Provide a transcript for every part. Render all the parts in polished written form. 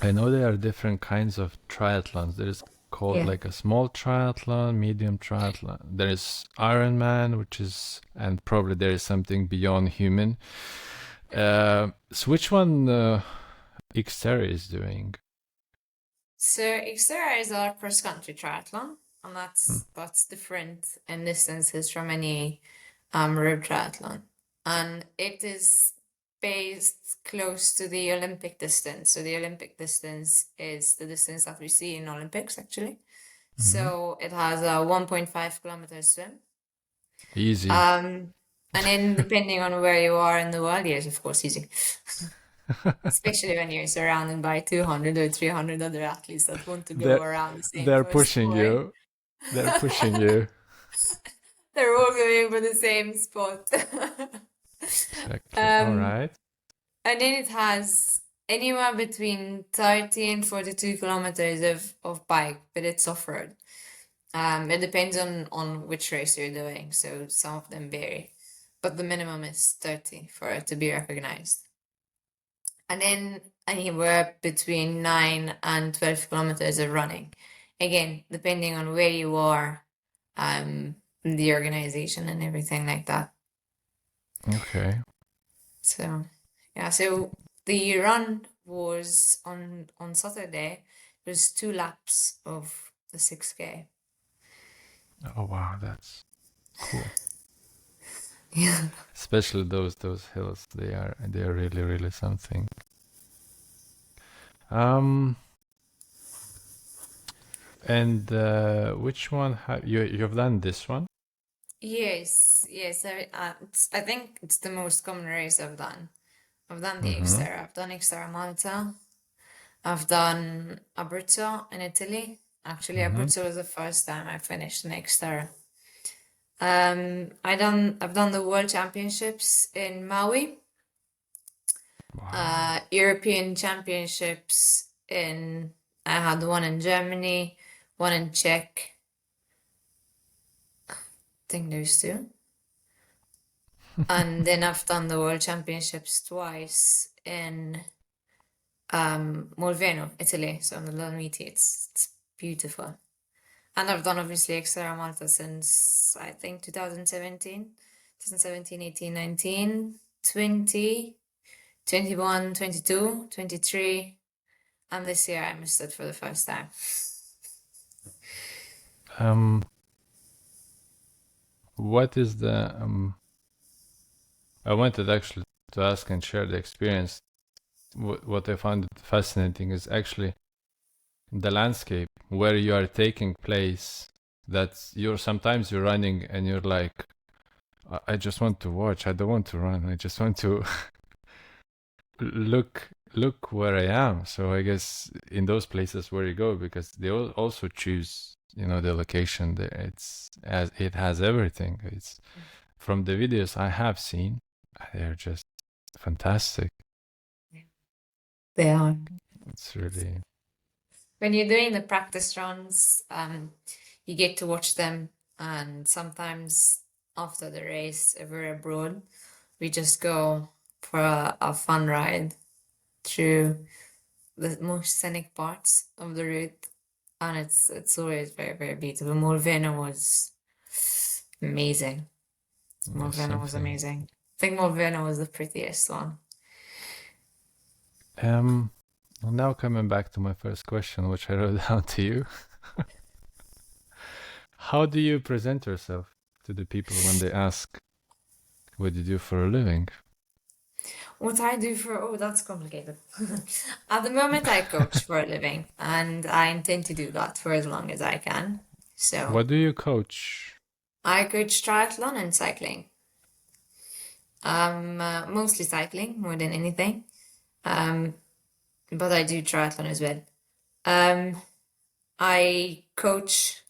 I know there are different kinds of triathlons. There is called Yeah. like a small triathlon, medium triathlon. There is Ironman, which is, and probably there is something beyond human. So which one XTERRA is doing? So XTERRA is our cross-country triathlon, and Hmm. that's different in distances from any road triathlon. And it is based close to the Olympic distance. So the Olympic distance is the distance that we see in Olympics, actually. Mm-hmm. So it has a 1.5 kilometer swim. Easy. Um, and then depending on where you are in the world, yes, of course, easy. Especially when you're surrounded by 200 or 300 other athletes that want to go they're around the same they're first pushing point. you. They're pushing you. They're all going for the same spot. Exactly. All Um, right. and then it has anywhere between 30 and 42 kilometers of bike, but it's off-road. It depends on which race you're doing, so some of them vary. But the minimum is 30 for it to be recognized. And then anywhere between 9 and 12 kilometers of running. Again, depending on where you are, in the organization and everything like that. Okay. So, yeah, so the run was on Saturday. It was 2 laps of the 6K. Oh wow, that's cool. Yeah. Especially those hills. They are really really something. Um, and which one have you've done this one? Yes, yes. I think it's the most common race I've done. I've done the Mm-hmm. XTERRA. I've done XTERRA Malta. I've done Abruzzo in Italy. Actually, Mm-hmm. Abruzzo was the first time I finished an XTERRA. I've done the World Championships in Maui, Wow. European Championships in I had one in Germany, one in Czech. I think there's two. And then I've done the World Championships twice in Molveno, Italy. So on the Dolomiti, it's beautiful. And I've done obviously XTERRA Malta since I think 2017, 2017, 18, 19, 20, 21, 22, 23, and this year I missed it for the first time. Um, what is the I wanted actually to ask and share the experience. What I found fascinating is actually the landscape where you are taking place. That's you're sometimes you're running and you're like, I just want to watch. I don't want to run. I just want to look where I am. So I guess in those places where you go, because they also choose, the location. It has everything. It's from the videos I have seen, they're just fantastic. They are. It's really When you're doing the practice runs, you get to watch them, and sometimes after the race, if we're abroad, we just go for a fun ride through the most scenic parts of the route, and it's always very very beautiful. Molveno was amazing. yeah, Molveno was something. amazing. I think Molveno was the prettiest one. Well, now coming back to my first question, which I wrote down to you. How do you present yourself to the people when they ask what you do for a living? What I do for, oh, that's complicated. At the moment, I coach for a living, and I intend to do that for as long as I can. So What do you coach? I coach triathlon and cycling. Mostly cycling more than anything. Um, but I do triathlon as well. Um, I coach.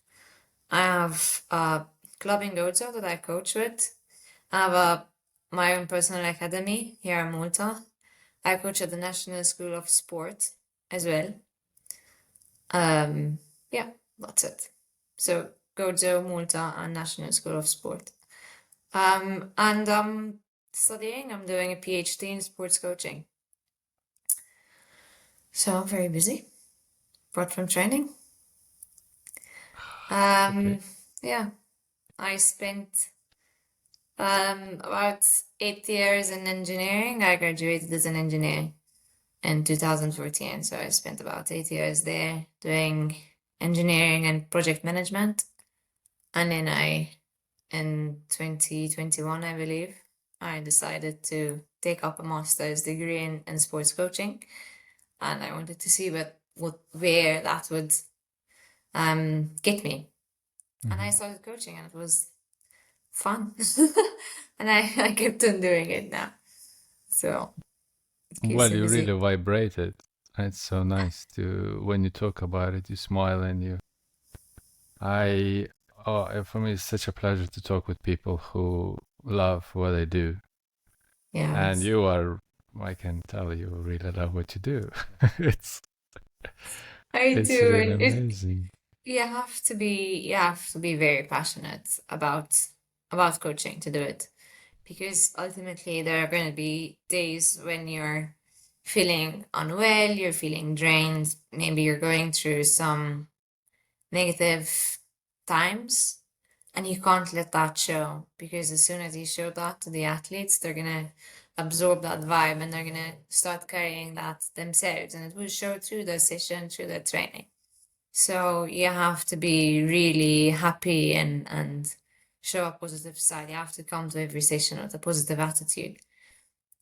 I have a club in Gozo that I coach with. I have my own personal academy here in Malta. I coach at the National School of Sport as well. Yeah, that's it. So Gozo, Malta, and National School of Sport. And studying. I'm doing a PhD in sports coaching. So I'm very busy, apart from training. Okay. Yeah, I spent about 8 years in engineering. I graduated as an engineer in 2014, so I spent about 8 years there doing engineering and project management. And then in 2021, I believe, I decided to take up a master's degree in sports coaching, and I wanted to see where that would get me. And I Mhm. started coaching, and it was fun, and I kept on doing it now. So it keeps Well, me you really busy. vibrated. It's so nice to when you talk about it, you smile and you. I for me, it's such a pleasure to talk with people who love what they do, and Yes, you are. I can tell you really love what you do. It's I it's do, really and it amazing. you have to be very passionate about coaching to do it, because ultimately there are going to be days when you're feeling unwell, you're feeling drained, maybe you're going through some negative times, and you can't let that show, because as soon as you show that to the athletes, they're going to absorb that vibe and they're going to start carrying that themselves, and it will show through the session, through the training. So you have to be really happy and show a positive side. You have to come to every session with a positive attitude.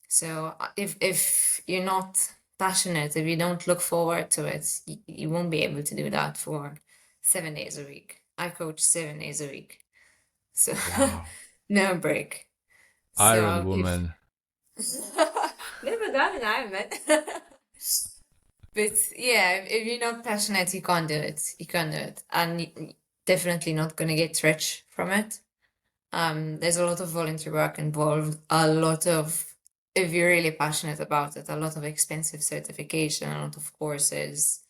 So if you're not passionate, if you don't look forward to it, you won't be able to do that for 7 days a week. I coach 7 days a week, so Wow. no break. Iron So if Woman. never done an Ironman. But yeah, if you're not passionate, you can't do it. You can't do it, and definitely not gonna get rich from it. There's a lot of volunteer work involved, a lot of, if you're really passionate about it, a lot of expensive certification, a lot of courses.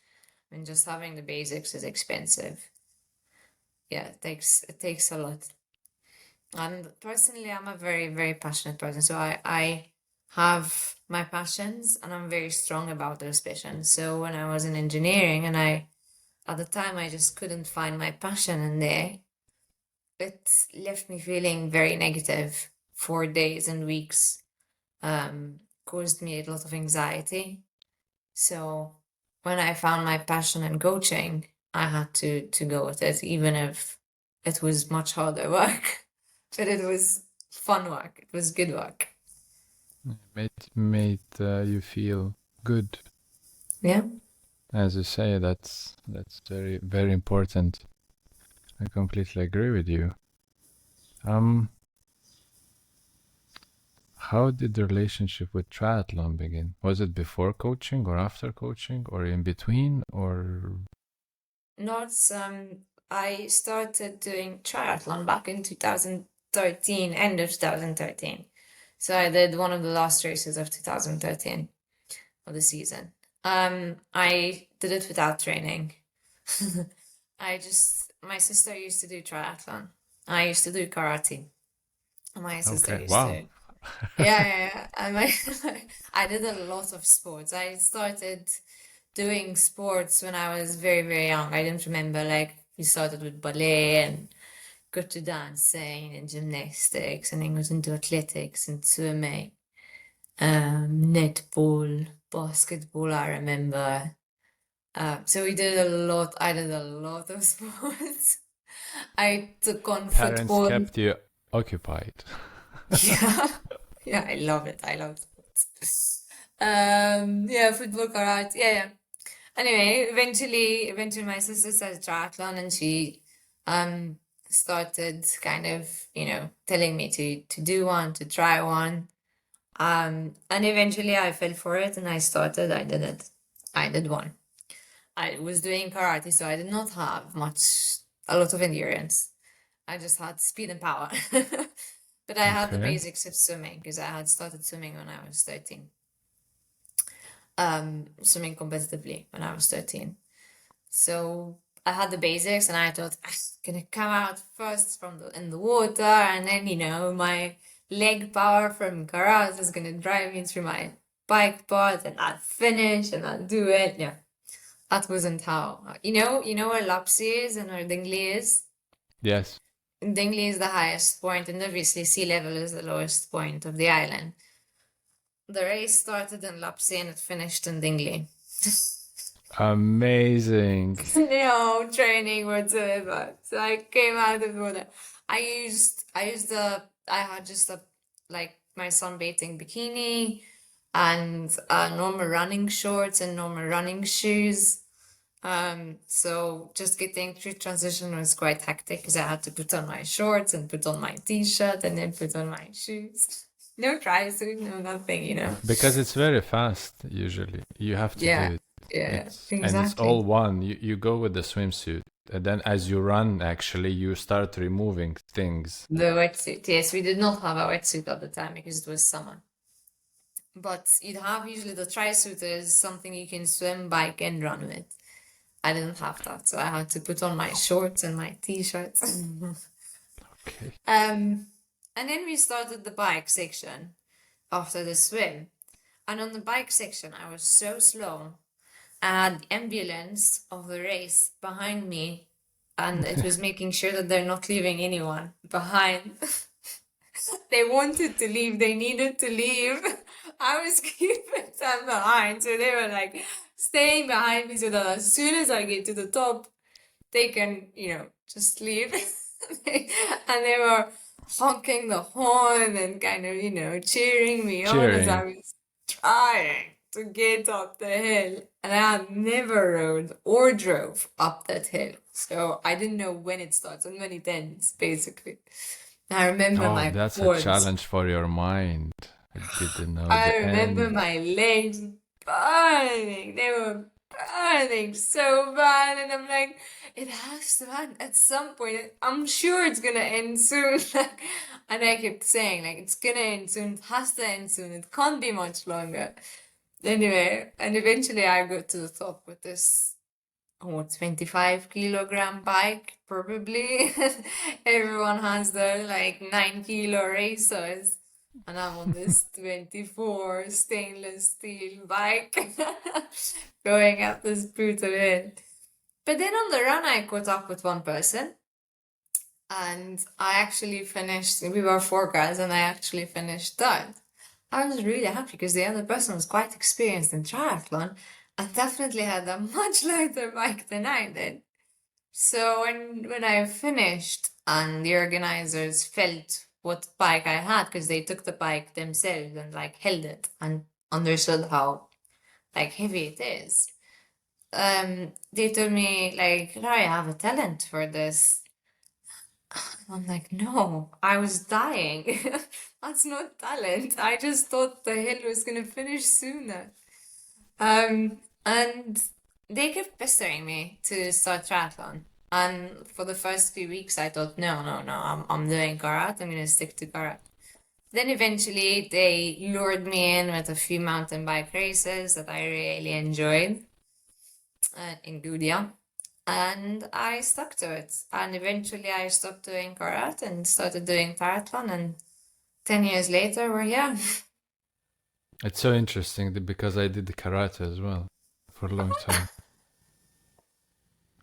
I mean, just having the basics is expensive. Yeah, it takes a lot. And personally, I'm a very, very passionate person. So I have my passions and I'm very strong about those passions. So when I was in engineering and at the time, I just couldn't find my passion in there, it left me feeling very negative for days and weeks, caused me a lot of anxiety. So when I found my passion in coaching, I had to go with it, even if it was much harder work. But it was fun work. It was good work. Made you feel good. Yeah. As you say, that's very very important. I completely agree with you. Um, how did the relationship with triathlon begin? Was it before coaching or after coaching or in between or Not I started doing triathlon back in 2013, end of 2013. So I did one of the last races of 2013 of the season. I did it without training. My sister used to do triathlon. I used to do karate. My sister okay, used to, wow. yeah. And I did a lot of sports. I started doing sports when I was very, very young. I didn't remember, like, we started with ballet and got to dancing and gymnastics and then got into athletics and swimming, netball, basketball, I remember. So we did a lot. I did a lot of sports. I took on Parents football. kept you occupied. Yeah. Yeah, I love it. I love sports. Yeah, football, karate. Yeah. Anyway, eventually my sister started triathlon and she um started kind of, telling me to do one, to try one. And eventually I fell for it and I did it. I did one. I was doing karate, so I did not have a lot of endurance. I just had speed and power. But I had the Okay. basics of swimming because I had started swimming when I was 13. Swimming competitively when I was 13. So I had the basics and I thought I'm gonna come out first in the water, and then my leg power from karate is gonna drive me through my bike part and I'd finish and I'd do it. Yeah, that wasn't how. You know where Lapsi is and where Dingley is? Yes. Dingley is the highest point, and obviously sea level is the lowest point of the island. The race started in Lapsi and it finished in Dingley. Amazing. No training whatsoever. So I came out of water. I had just like my sunbathing bikini and normal running shorts and normal running shoes. So just getting through transition was quite hectic because I had to put on my shorts and put on my t-shirt and then put on my shoes. No tri-suit, no nothing, you know. Because it's very fast, usually. You have to Yeah, do it. yeah, And it's all exactly. one. You go with the swimsuit. And then as you run, actually, you start removing things. The wetsuit. Yes, we did not have a wetsuit at the time because it was summer. But you'd have usually the tri-suit is something you can swim, bike, and run with. I didn't have that, so I had to put on my shorts and my t-shirts. Okay. And then we started the bike section after the swim. And on the bike section, I was so slow. I had the ambulance of the race behind me, and it was making sure that they're not leaving anyone behind. They wanted to leave, they needed to leave. I was keeping them behind, so they were like staying behind me so that as soon as I get to the top, they can, just leave. And they were honking the horn and kind of, cheering me on as I Cheering. was trying to get up the hill. And I had never rode or drove up that hill. So I didn't know when it starts and when it ends, basically. I remember Oh, my that's a quads. challenge for your mind. I didn't know I the remember end. my legs burning. They were burning so bad. And I'm like, it has to end at some point. I'm sure it's gonna end soon. And I kept saying, like, it's gonna end soon. It has to end soon. It can't be much longer. Anyway, and eventually I got to the top with this 25 kilogram bike, probably. Everyone has their like 9 kilo racers, and I'm on this 24 stainless steel bike going up this brutal hill. But then on the run, I caught up with one person, and I actually finished. We were four guys, and I actually finished third. I was really happy because the other person was quite experienced in triathlon and definitely had a much lighter bike than I did. So when I finished and the organizers felt what bike I had because they took the bike themselves and like held it and understood how like heavy it is. They told me like, Lara, I have a talent for this. I'm like, no, I was dying. That's not talent. I just thought the hill was gonna finish sooner. And they kept pestering me to start triathlon. And for the first few weeks, I thought, no, no, no, I'm doing karate. I'm gonna stick to karate. Then eventually, they lured me in with a few mountain bike races that I really enjoyed in Gudia. And I stuck to it. And eventually I stopped doing karate and started doing triathlon. And 10 years later, we're here. It's so interesting because I did the karate as well for a long time.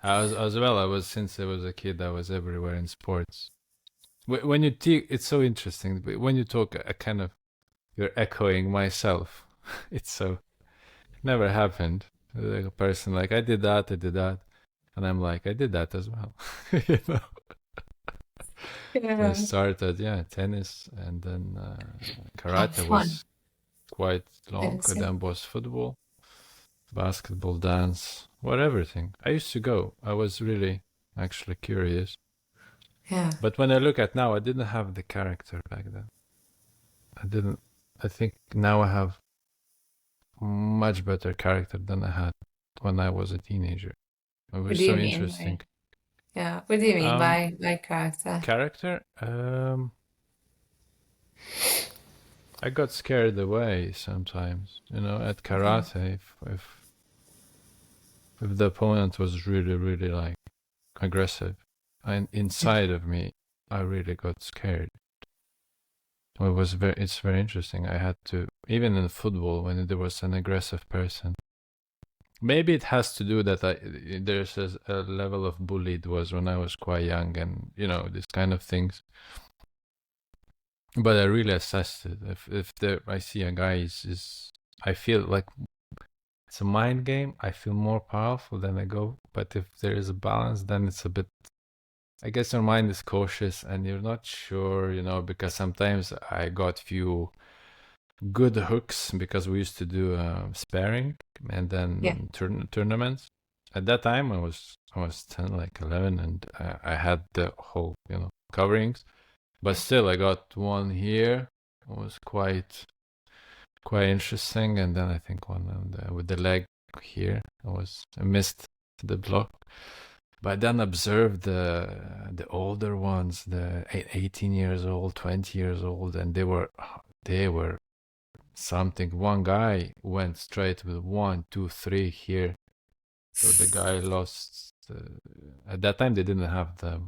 Since I was a kid, I was everywhere in sports. When you it's so interesting. When you talk, a kind of, you're echoing myself. It's so, never happened. Like a person like, I did that. And I'm like, I did that as well. You know? I Yeah. started, tennis, and then Have karate fun. was quite long. Yes, And yeah. then was football, basketball, dance, everything. I used to go. I was really actually curious. Yeah. But when I look at now, I didn't have the character back then. I didn't. I think now I have much better character than I had when I was a teenager. It What was do you so mean interesting. by yeah? What do you mean Um, by character? Character. I got scared away sometimes. You know, at Okay. karate, if the opponent was really, really like aggressive, and inside of me, I really got scared. it's very interesting. I had to, even in football, when there was an aggressive person, maybe it has to do that there's a level of bullied was when I was quite young, and these kind of things. But I really assessed it. If I see a guy is I feel like it's a mind game. I feel more powerful than I go. But if there is a balance, then it's a bit. I guess your mind is cautious and you're not sure, because sometimes I got few good hooks because we used to do sparring and Yeah. then tournaments. At that time, I was 10, like 11, and I had the whole, coverings. But still, I got one here. It was quite interesting, and then I think one with the leg here. I missed the block. But then observed the older ones, the 18 years old, 20 years old, and they were something. One guy went straight with 1, 2, 3 here. So the guy lost. At that time, they didn't have the,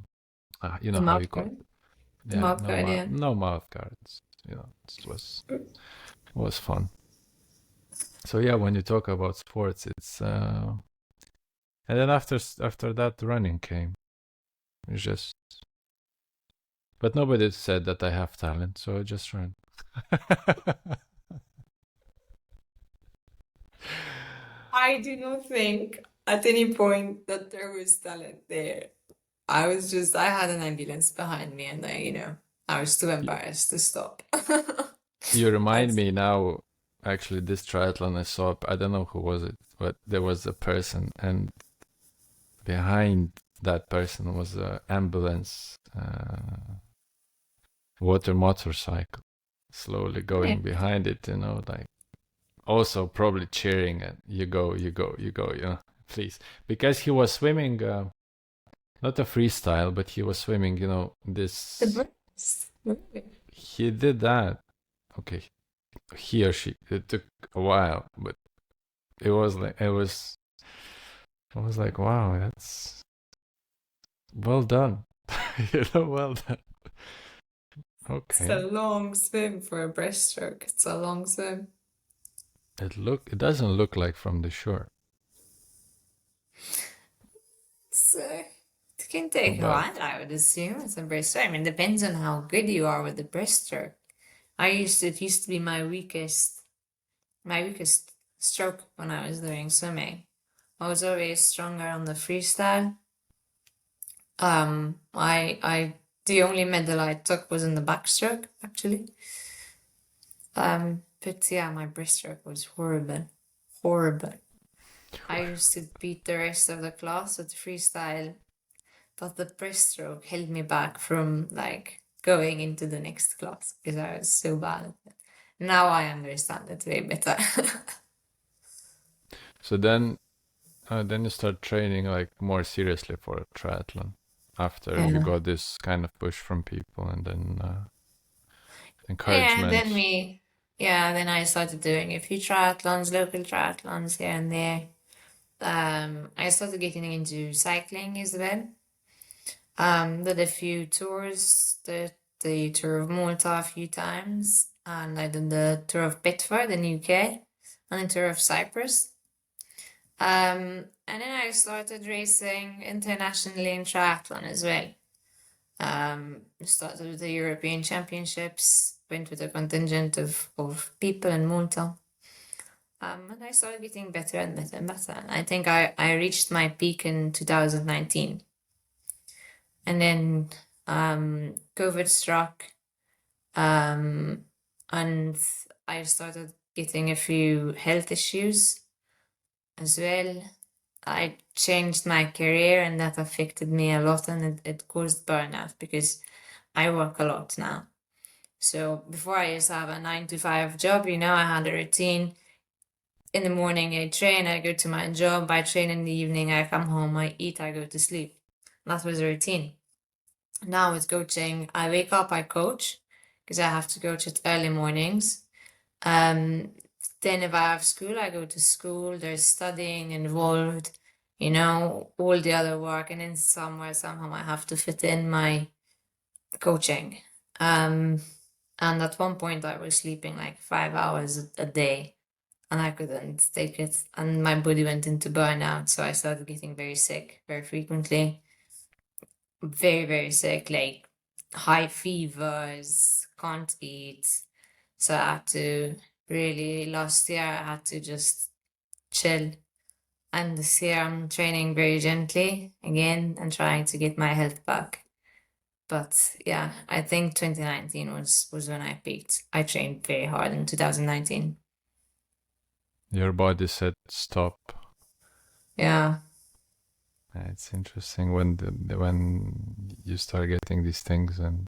you know The how you mouth call it? guard. The Yeah, mouth guard, yeah. no mouth guards. It was fun. So yeah, when you talk about sports, it's and then after that, running came. It's just, but nobody said that I have talent, so I just ran. I do not think at any point that there was talent there. I had an ambulance behind me and I was too embarrassed to stop. You remind That's me now. Actually, this triathlon I saw, I don't know who was it, but there was a person, and behind that person was an ambulance, water motorcycle, slowly yeah. going behind it, like also probably cheering and you go, please. Because he was swimming, not a freestyle, but he was swimming, The this, breast. he did that. Okay, he or she, it took a while, but I was like, wow, that's well done. Well done. It's a Okay. long swim for a breaststroke. It's a long swim. It doesn't look like from the shore, So it can take a but while, I would assume. It's a breaststroke. I mean, it depends on how good you are with the breaststroke. It used to be my weakest stroke when I was doing swimming. I was always stronger on the freestyle. The only medal I took was in the backstroke, actually. But yeah, my breaststroke was horrible, horrible. I used to beat the rest of the class with freestyle, but the breaststroke held me back from like going into the next class because I was so bad at it. Now I understand it way better. so then you start training like more seriously for a triathlon after you Yeah. got this kind of push from people and then And encouragement. then I started doing a few triathlons, local triathlons here and there. I started getting into cycling as well. Did a few tours, did the tour of Malta a few times, and I did the tour of Bedford in UK and the tour of Cyprus. And then I started racing internationally in triathlon as well. Started with the European Championships, went with a contingent of people in Malta. And I started getting better and better and better. I think I reached my peak in 2019. And then COVID struck, and I started getting a few health issues as well. I changed my career, and that affected me a lot, and it caused burnout because I work a lot now. So before I used to have a 9 to 5 job, I had a routine. In the morning, I train, I go to my job, I train in the evening, I come home, I eat, I go to sleep. That was a routine. Now with coaching, I wake up, I coach because I have to coach at early mornings. Then if I have school, I go to school. There's studying involved, all the other work, and then somehow I have to fit in my coaching. And at one point, I was sleeping like 5 hours a day, and I couldn't take it. And my body went into burnout, so I started getting very sick very frequently, very, very sick, like high fevers, can't eat. So I had to really, last year, I had to just chill. And this year, I'm training very gently again and trying to get my health back. But yeah, I think 2019 was when I peaked. I trained very hard in 2019. Your body said stop. Yeah. It's interesting when you start getting these things and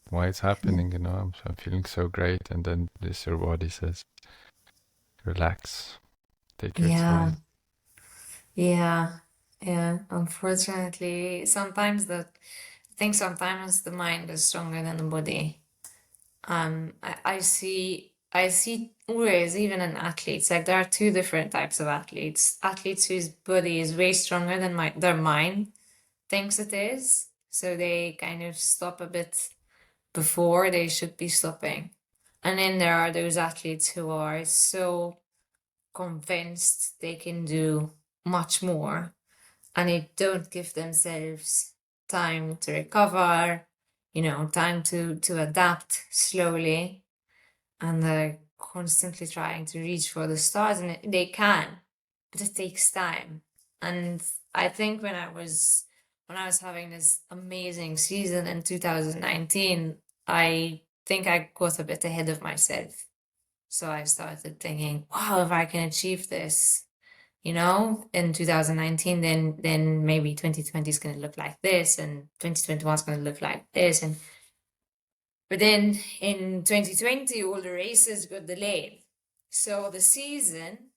why it's happening. You know, I'm feeling so great, and then your body says, relax, take your Yeah. time. Yeah. Yeah. Unfortunately, I think sometimes the mind is stronger than the body. I see always, even in athletes, like there are two different types of athletes. Athletes whose body is way stronger than their mind thinks it is. So they kind of stop a bit before they should be stopping. And then there are those athletes who are so convinced they can do much more and they don't give themselves time to recover, time to adapt slowly. And they're constantly trying to reach for the stars, and they can, but it takes time. And I think when I was having this amazing season in 2019, I think I got a bit ahead of myself. So I started thinking, wow, if I can achieve this, in 2019, then maybe 2020 is going to look like this, and 2021 is going to look like this, but then in 2020, all the races got delayed. So the season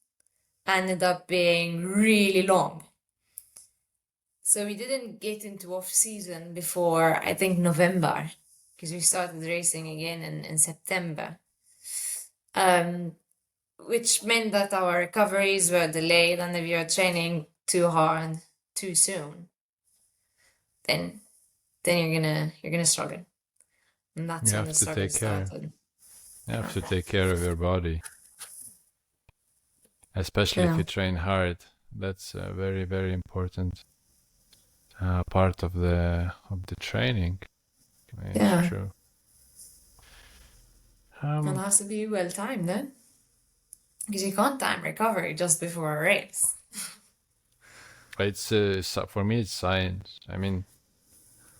ended up being really long. So we didn't get into off season before, I think, November, because we started racing again in September. Which meant that our recoveries were delayed, and if you're training too hard too soon, then you're gonna struggle. And that's You when have the to struggle take care. started. You have Yeah. to take care of your body, especially if True. you train hard. That's a very, very important part of the training. It's Yeah. true. It has to be well timed then. Because you can't time recovery just before a race. But it's for me, it's science. I mean,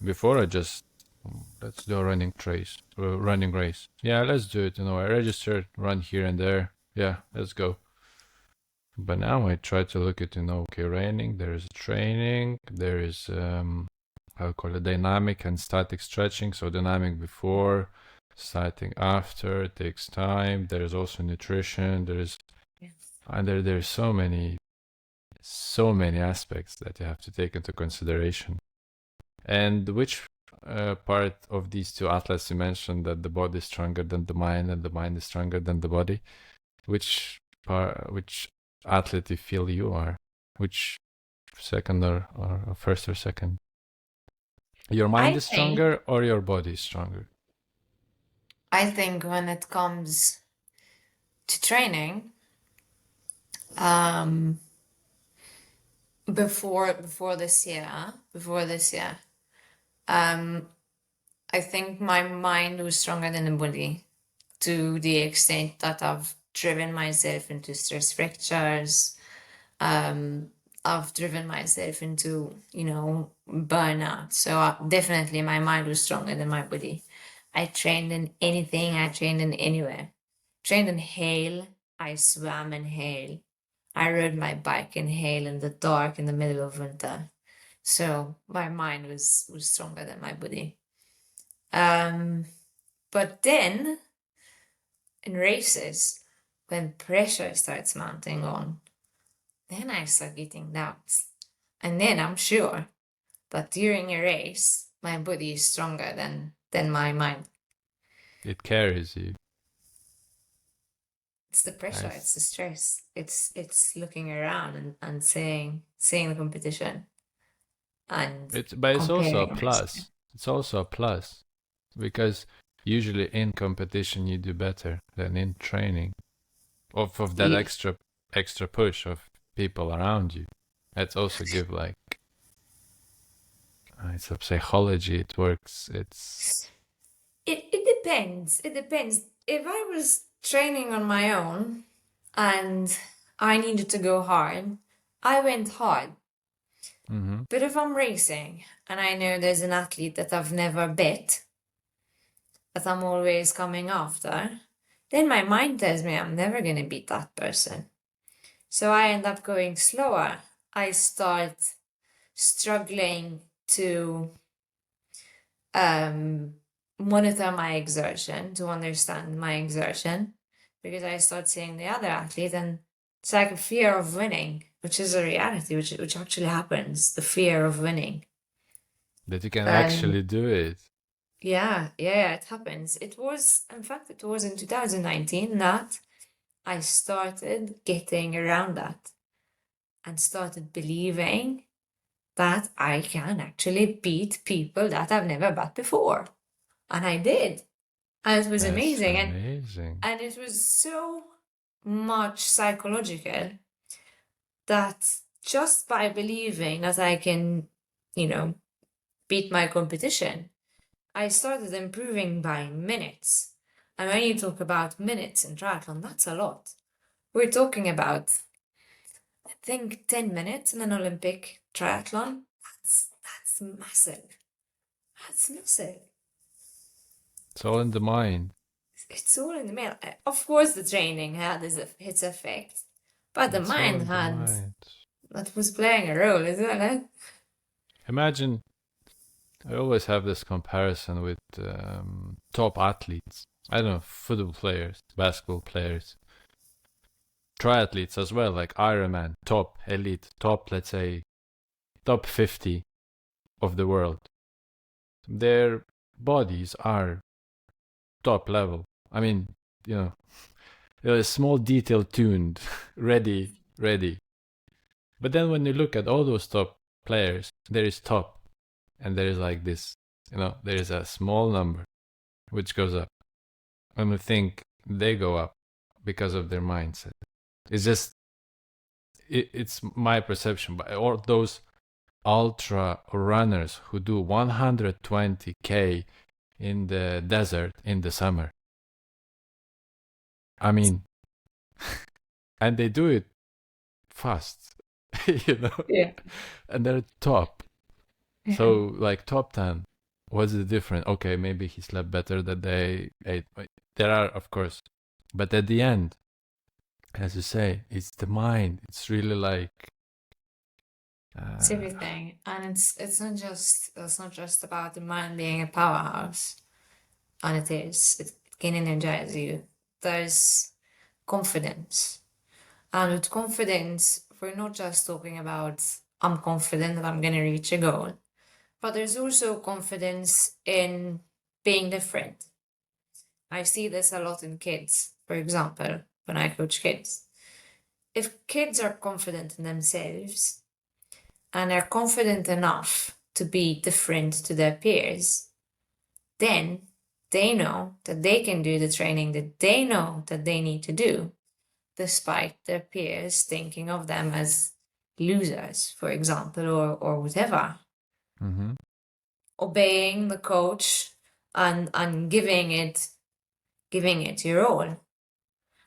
before I just let's do a running race. Yeah, let's do it. I registered, run here and there. Yeah, let's go. But now I try to look at, okay, running. There is training. There is I'll call it dynamic and static stretching. So dynamic before, static after. It takes time. There is also nutrition. And there's so many aspects that you have to take into consideration. And which part of these two athletes you mentioned, that the body is stronger than the mind and the mind is stronger than the body? Which athlete you feel you are? Which second or first or second? Your mind I is think stronger or your body is stronger? I think when it comes to training, um, before this year, I think my mind was stronger than the body, to the extent that I've driven myself into stress fractures. I've driven myself into, burnout. So definitely my mind was stronger than my body. I trained in anything, I trained in anywhere. Trained in hail, I swam in hail. I rode my bike in hail in the dark in the middle of winter. So my mind was stronger than my body. But then in races, when pressure starts mounting on, then I start getting doubts. And then I'm sure that during a race, my body is stronger than my mind. It carries you. It's the pressure, Nice. it's the stress. It's looking around and seeing the competition and But it's also a comparing plus. myself. It's also a plus because usually in competition you do better than in training. Of that Ye- extra push of people around you. That's also give like it's a psychology. It works. It depends. It depends. If I was training on my own and I needed to go hard, I went hard. Mm-hmm. But if I'm racing and I know there's an athlete that I've never bet, that I'm always coming after, then my mind tells me I'm never going to beat that person. So I end up going slower. I start struggling to monitor my exertion, to understand my exertion, because I start seeing the other athlete and it's like a fear of winning, which is a reality, which actually happens, the fear of winning. That you can Um, actually do it. yeah, it happens. It was in 2019 that I started getting around that and started believing that I can actually beat people that I've never bet before. And I did. And it was That's amazing. amazing. And it was so much psychological that just by believing that I can, beat my competition, I started improving by minutes. And when you talk about minutes in triathlon, that's a lot. We're talking about, I think, 10 minutes in an Olympic triathlon. That's massive. That's massive. It's all in the mind. It's all in the mail. Of course, the training had its effect, but the It's all mind in the had mind. that was playing a role as well. Eh? Imagine, I always have this comparison with top athletes. I don't know, football players, basketball players, triathletes as well, like Ironman, top elite, top, let's say, top 50 of the world. Their bodies are top level. I mean, a small detail tuned, ready. But then when you look at all those top players, there is top, and there is like this, there is a small number which goes up. And we think they go up because of their mindset. It's just, it's my perception. But all those ultra runners who do 120K in the desert in the summer. I mean, and they do it fast, Yeah. and they're top. So, like, top 10, what's the difference? Okay, maybe he slept better that day. There are, of course, but at the end, as you say, it's the mind. It's really like It's everything, and it's not just about the mind being a powerhouse, and it can energize you. There's confidence, and with confidence, we're not just talking about I'm confident that I'm gonna reach a goal, but there's also confidence in being different. I see this a lot in kids, for example, when I coach kids. If kids are confident in themselves and are confident enough to be different to their peers, then they know that they can do the training that they know that they need to do, despite their peers thinking of them as losers, for example, or whatever. mm-hmm. Obeying the coach and giving it your all.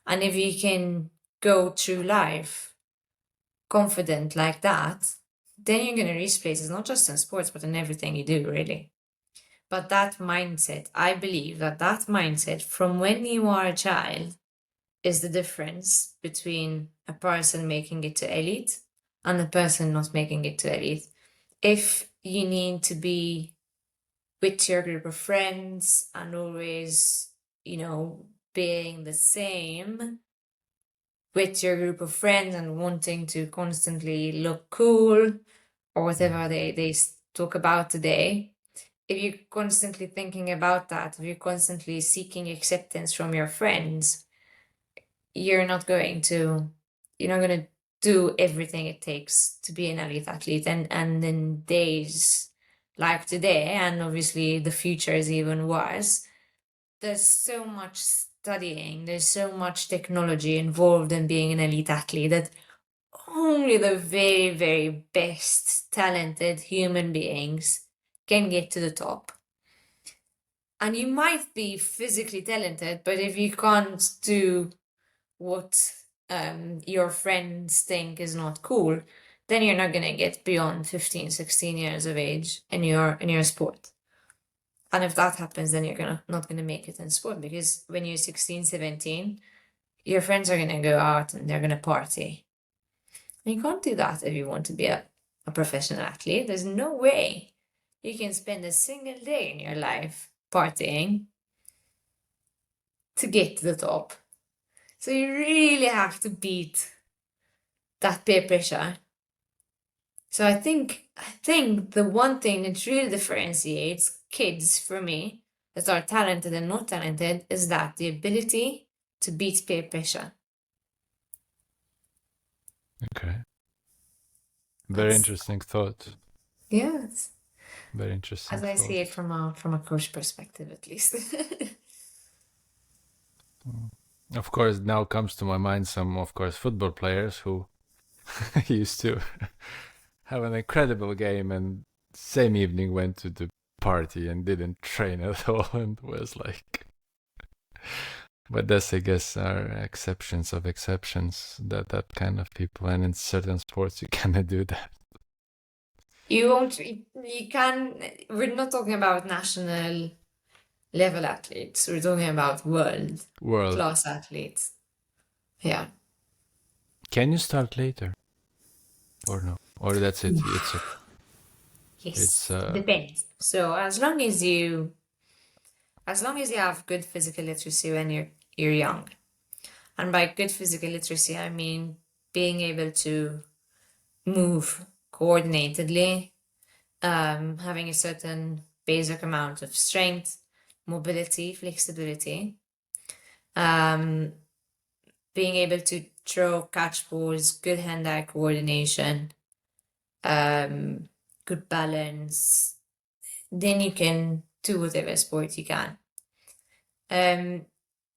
And if you can go through life confident like that, then you're going to reach places, not just in sports, but in everything you do, really. But that mindset, I believe that mindset from when you are a child is the difference between a person making it to elite and a person not making it to elite. If you need to be with your group of friends and always, being the same with your group of friends and wanting to constantly look cool or whatever they talk about today, if you're constantly thinking about that, if you're constantly seeking acceptance from your friends, you're not going to do everything it takes to be an elite athlete. And in days like today, and obviously the future is even worse, there's so much studying, there's so much technology involved in being an elite athlete that only the very, very best talented human beings can get to the top. And you might be physically talented, but if you can't do what your friends think is not cool, then you're not going to get beyond 15, 16 years of age in your sport. And if that happens, then you're not gonna make it in sport, because when you're 16, 17, your friends are gonna go out and they're gonna party. And you can't do that if you want to be a professional athlete. There's no way you can spend a single day in your life partying to get to the top. So you really have to beat that peer pressure. So I think the one thing that really differentiates kids for me that are talented and not talented is that the ability to beat peer pressure. Okay. Very That's- interesting thought. Yes. Very interesting As I thought. see it from a coach perspective, at least. Of course, now comes to my mind some, of course, football players who used to have an incredible game and same evening went to the party and didn't train at all and was like, but that's, I guess, are exceptions of exceptions, that kind of people, and in certain sports you cannot do that. You can, we're not talking about national level athletes, we're talking about world class athletes. Yeah. Can you start later or no, or that's it? It's Yes, depends. So as long as you have good physical literacy when you're young, and by good physical literacy I mean being able to move coordinatedly, having a certain basic amount of strength, mobility, flexibility, being able to throw, catch balls, good hand-eye coordination, good balance, then you can do whatever sport you can.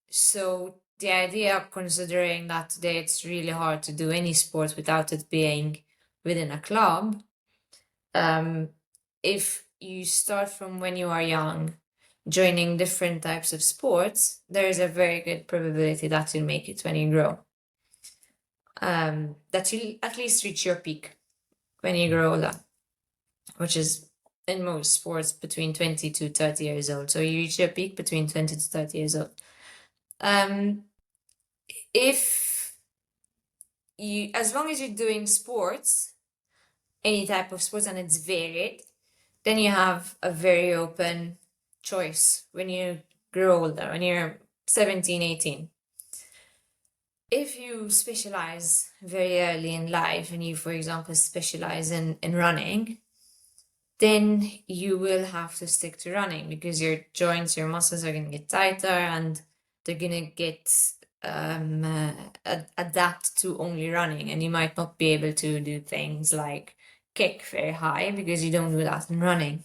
So the idea of considering that today it's really hard to do any sport without it being within a club, if you start from when you are young, joining different types of sports, there is a very good probability that you'll make it when you grow. That you'll at least reach your peak when you grow older, which is in most sports between 20 to 30 years old. So you reach your peak between 20 to 30 years old. If you, as long as you're doing sports, any type of sports, and it's varied, then you have a very open choice when you grow older, when you're 17, 18. If you specialize very early in life and you, for example, specialize in running, then you will have to stick to running because your joints, your muscles are going to get tighter and they're going to get adapt to only running, and you might not be able to do things like kick very high because you don't do that in running.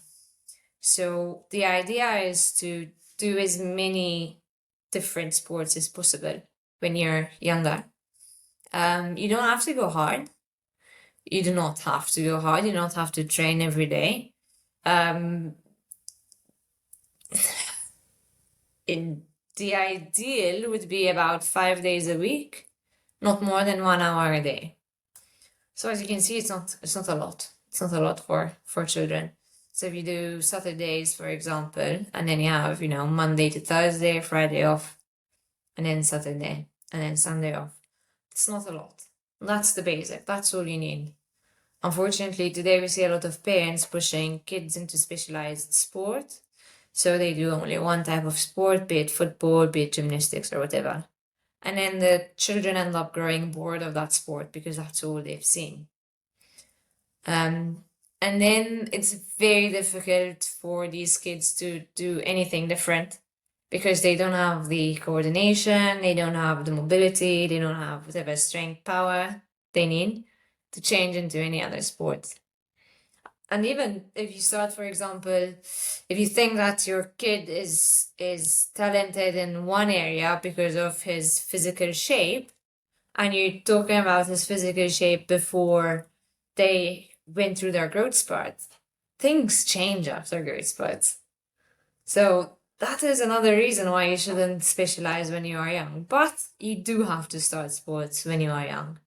So the idea is to do as many different sports as possible when you're younger. You don't have to go hard. You do not have to go hard. You don't have to train every day. The ideal would be about 5 days a week, not more than 1 hour a day. So as you can see, it's not a lot. It's not a lot for children. So if you do Saturdays, for example, and then you have, Monday to Thursday, Friday off, and then Saturday, and then Sunday off. It's not a lot. That's the basic. That's all you need. Unfortunately, today we see a lot of parents pushing kids into specialized sport. So they do only one type of sport, be it football, be it gymnastics or whatever. And then the children end up growing bored of that sport because that's all they've seen. And then it's very difficult for these kids to do anything different because they don't have the coordination, they don't have the mobility, they don't have whatever strength, power they need to change into any other sport. And even if you start, for example, if you think that your kid is talented in one area because of his physical shape, and you're talking about his physical shape before they went through their growth spurt, things change after growth spurts. So that is another reason why you shouldn't specialize when you are young. But you do have to start sports when you are young.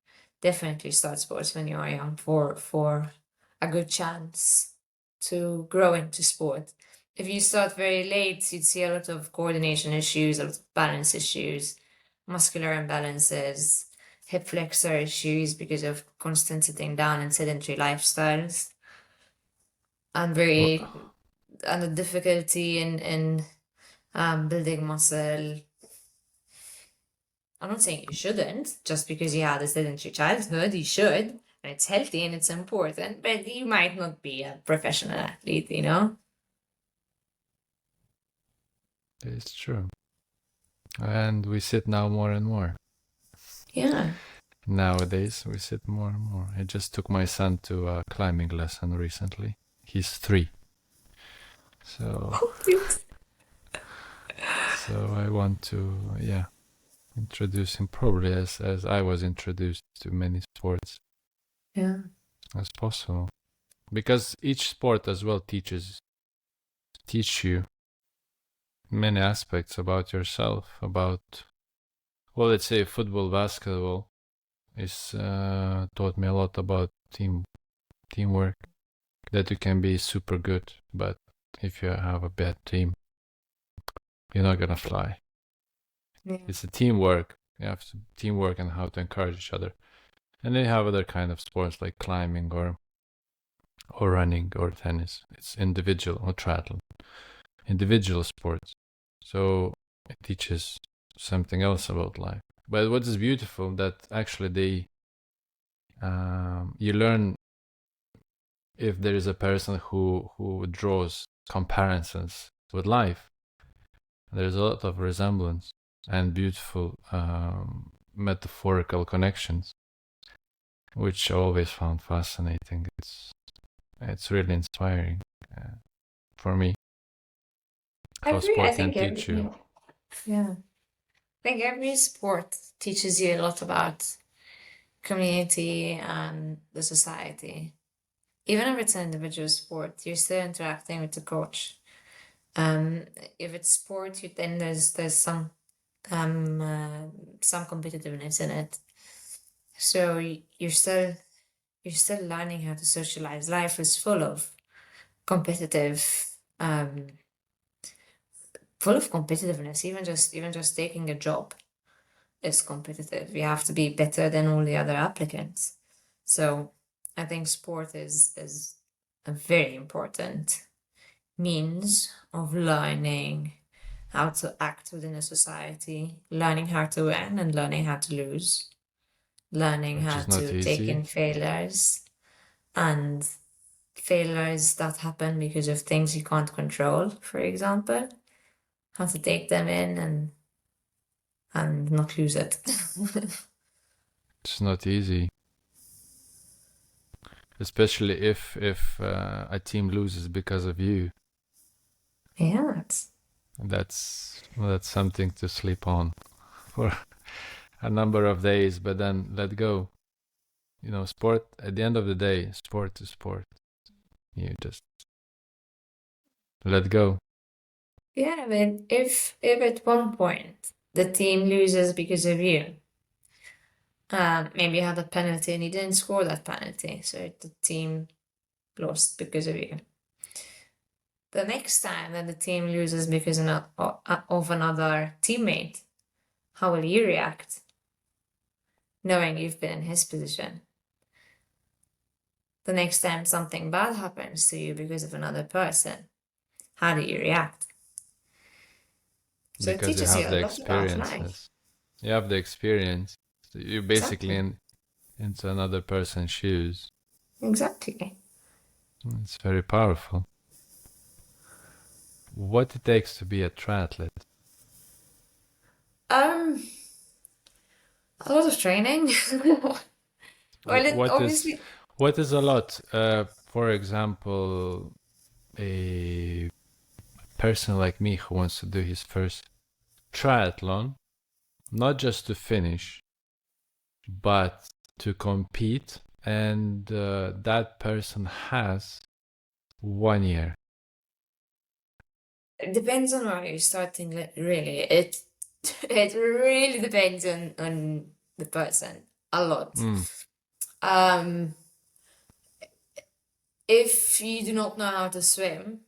Definitely start sports when you are young for a good chance to grow into sport. If you start very late, you'd see a lot of coordination issues, a lot of balance issues, muscular imbalances, hip flexor issues because of constant sitting down and sedentary lifestyles, and the difficulty in building muscle. I'm not saying you shouldn't, just because you had a sedentary childhood, you should, and it's healthy and it's important, but you might not be a professional athlete, you know? It's true. And we sit now more and more. Yeah. Nowadays, we sit more and more. I just took my son to a climbing lesson recently. He's 3. So, so I want to, introduce him probably as I was introduced to many sports Yeah. as possible. Because each sport as well teach you many aspects about yourself, about, well, let's say football, basketball is taught me a lot about teamwork, that you can be super good, but if you have a bad team, you're not gonna fly. Yeah. It's a teamwork. You have to teamwork and how to encourage each other. And then you have other kind of sports like climbing or running or tennis. It's individual, or triathlon, individual sports. So it teaches something else about life. But what is beautiful that actually you learn if there is a person who draws comparisons with life. There's a lot of resemblance and beautiful metaphorical connections, which I always found fascinating. It's really inspiring for me how sport can teach you. Yeah. I think every sport teaches you a lot about community and the society. Even if it's an individual sport, you're still interacting with the coach. If it's sport, then there's some competitiveness in it. So you're still learning how to socialize. Life is full of competitiveness. Even just taking a job is competitive. You have to be better than all the other applicants. So I think sport is a very important means of learning how to act within a society, learning how to win and learning how to lose, learning Which how is not to take easy. in failures and failures that happen because of things you can't control, for example, how to take them in and not lose it. It's not easy, especially if a team loses because of you. Yeah, That's something to sleep on for a number of days, but then let go. You know, sport, at the end of the day, sport is sport. You just let go. yeah, I mean, if at one point the team loses because of you, maybe you had a penalty and you didn't score that penalty, so the team lost because of you. The next time that the team loses because of another teammate, how will you react? Knowing you've been in his position. The next time something bad happens to you because of another person, how do you react? So it Because you teaches you have a the lot about life. experiences. You have the experience. So you're basically into another person's shoes. Exactly. It's very powerful. What it takes to be a triathlete? A lot of training. Well, What is obviously, a lot? for example, a person like me who wants to do his first triathlon, not just to finish, but to compete, and that person has 1 year. It depends on where you're starting, really. It really depends on the person a lot. If you do not know how to swim,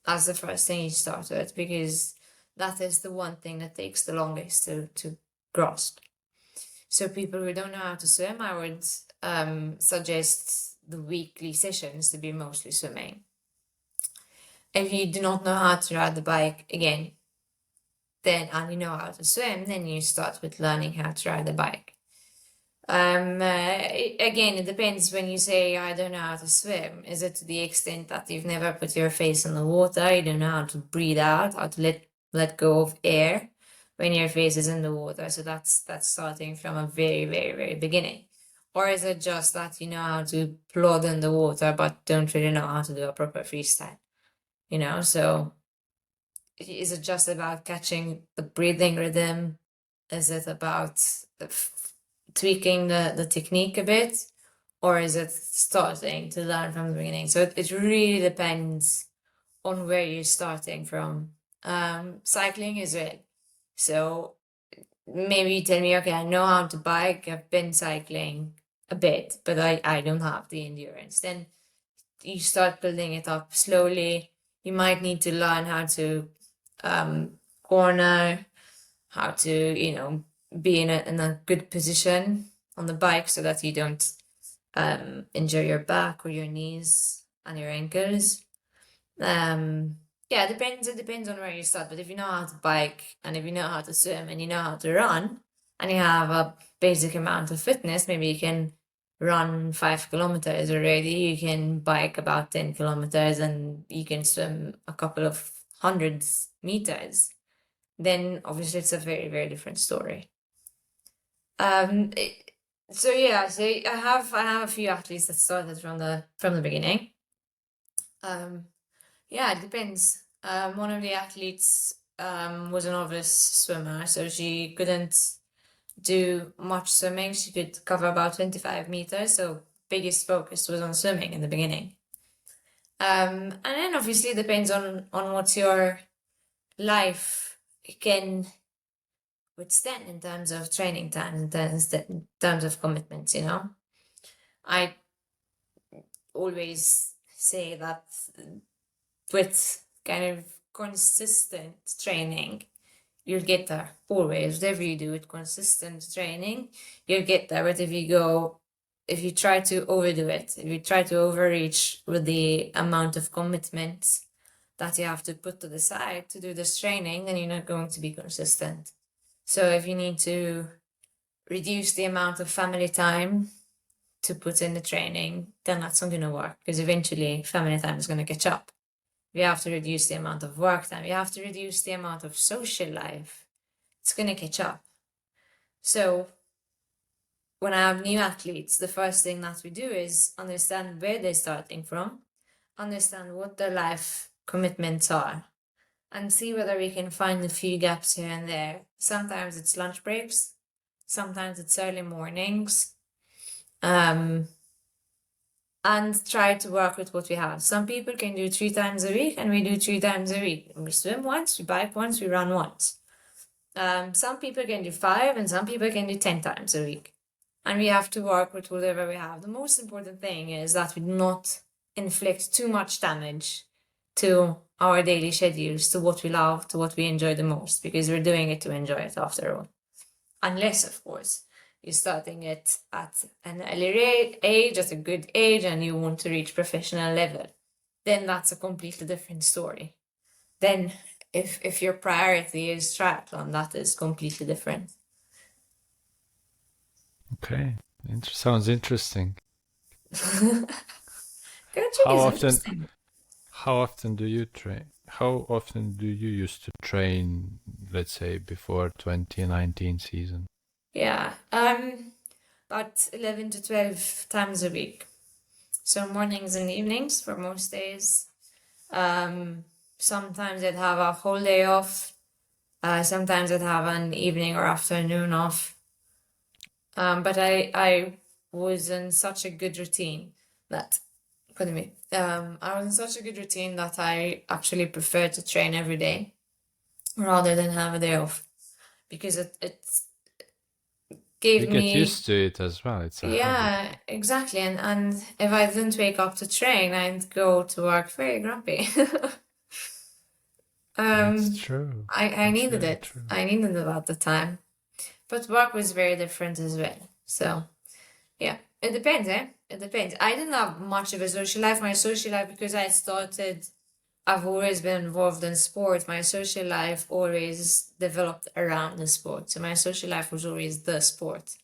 that's the first thing you start with, because that is the one thing that takes the longest to grasp. So people who don't know how to swim, I would suggest the weekly sessions to be mostly swimming. If you do not know how to ride the bike, again, and you know how to swim, then you start with learning how to ride the bike. Again, it depends. When you say I don't know how to swim, is it to the extent that you've never put your face in the water, you don't know how to breathe out, how to let go of air when your face is in the water? So that's starting from a very, very, very beginning. Or is it just that you know how to plod in the water but don't really know how to do a proper freestyle? So is it just about catching the breathing rhythm? Is it about tweaking the technique a bit? Or is it starting to learn from the beginning? So it really depends on where you're starting from. Cycling is it. So maybe you tell me, okay, I know how to bike, I've been cycling a bit, but I don't have the endurance. Then you start building it up slowly. You might need to learn how to corner, how to, be in a good position on the bike so that you don't injure your back or your knees and your ankles. Yeah, it depends on where you start. But if you know how to bike, and if you know how to swim, and you know how to run, and you have a basic amount of fitness, maybe you can run 5 kilometers already, you can bike about 10 kilometers, and you can swim a couple of hundreds meters, then obviously it's a very, very different story. So yeah, so I have a few athletes that started from the beginning. Yeah, it depends. One of the athletes was a novice swimmer, so she couldn't do much swimming. She could cover about 25 meters, so biggest focus was on swimming in the beginning. And then obviously it depends on what your life can withstand in terms of training time, in terms of commitments, I always say that with kind of consistent training, you'll get there always. Whatever you do with consistent training, you'll get there. But if you try to overdo it, if you try to overreach with the amount of commitment that you have to put to the side to do this training, then you're not going to be consistent. So if you need to reduce the amount of family time to put in the training, then that's not going to work, because eventually family time is going to catch up. We have to reduce the amount of work time. We have to reduce the amount of social life. It's going to catch up. So when I have new athletes, the first thing that we do is understand where they're starting from, understand what their life commitments are, and see whether we can find a few gaps here and there. Sometimes it's lunch breaks, sometimes it's early mornings, and try to work with what we have. Some people can do 3 times a week, and we do 3 times a week. We swim once, we bike once, we run once. Some people can do 5, and some people can do 10 times a week. And we have to work with whatever we have. The most important thing is that we do not inflict too much damage to our daily schedules, to what we love, to what we enjoy the most, because we're doing it to enjoy it after all. Unless, of course, you're starting it at an early age, at a good age, and you want to reach professional level, then that's a completely different story. Then if your priority is triathlon, that is completely different. Okay, sounds interesting. Coaching How is often? interesting. How often do you train? How often do you used to train, let's say, before 2019 season? Yeah, about 11 to 12 times a week. So mornings and evenings for most days. Sometimes I'd have a whole day off. Sometimes I'd have an evening or afternoon off. But I was in such a good routine that, pardon me, I was in such a good routine that I actually prefer to train every day rather than have a day off because it You gave get me, used to it as well. It's a habit. yeah, exactly. And if I didn't wake up to train, I'd go to work very grumpy. That's true. I That's needed really it. true. I needed it at the time. But work was very different as well. So yeah, it depends, eh? It depends. I didn't have much of a social life. My social life, because I've always been involved in sport. My social life always developed around the sport. So my social life was always the sport.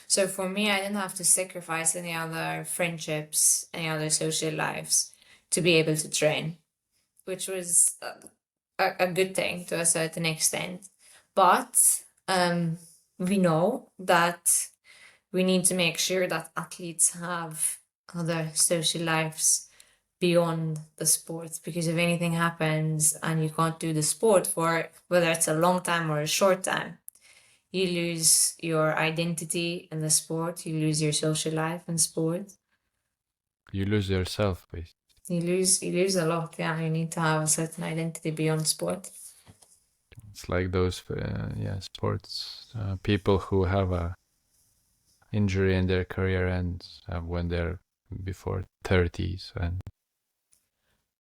So for me, I didn't have to sacrifice any other friendships, any other social lives to be able to train, which was a good thing to a certain extent. But we know that we need to make sure that athletes have other social lives beyond the sport, because if anything happens and you can't do the sport for whether it's a long time or a short time, you lose your identity in the sport, you lose your social life in sport. You lose yourself, basically. You lose a lot, yeah. You need to have a certain identity beyond sport. It's like those, sports people who have a injury in their career ends when they're before 30s, and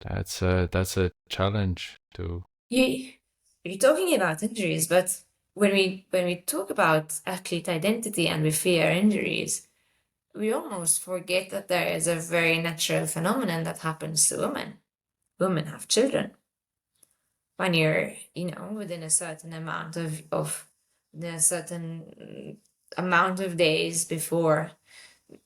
that's a challenge to. You're talking about injuries, but when we talk about athlete identity and we fear injuries, we almost forget that there is a very natural phenomenon that happens to women. Women have children. When you're, within a certain amount within a certain amount of days before,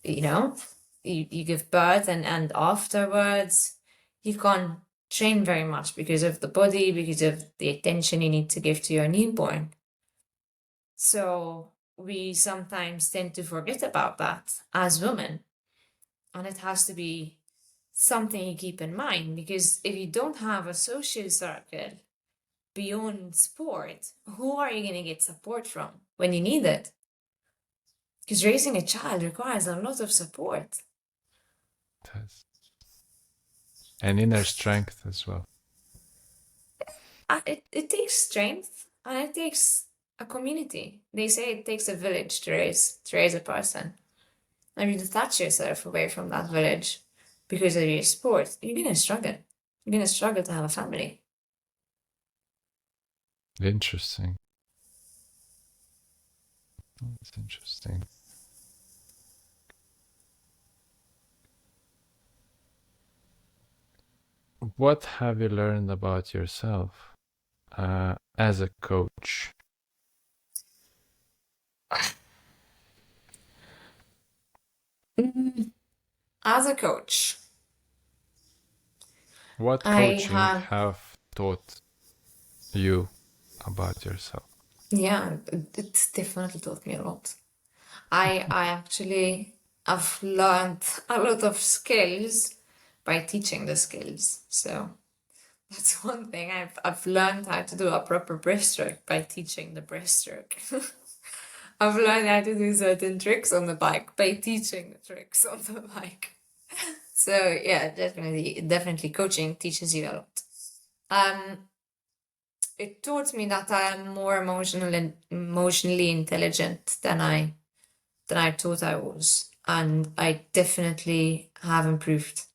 you give birth and afterwards, you can't train very much because of the body, because of the attention you need to give to your newborn. So we sometimes tend to forget about that as women. And it has to be something you keep in mind, because if you don't have a social circle beyond sport, who are you going to get support from when you need it? Because raising a child requires a lot of support. And inner strength as well. It takes strength, and it takes a community. They say it takes a village to raise a person. And you detach yourself away from that village because of your sport, you're gonna struggle. You're gonna struggle to have a family. Interesting. That's interesting. What have you learned about yourself as a coach? As a coach, What I coaching have, have taught you about yourself? yeah, it's definitely taught me a lot. I actually have learned a lot of skills by teaching the skills. So that's one thing. I've learned how to do a proper breaststroke by teaching the breaststroke. I've learned how to do certain tricks on the bike by teaching the tricks on the bike. So yeah, definitely coaching teaches you a lot. It taught me that I am more emotionally intelligent than I thought I was, and I definitely have improved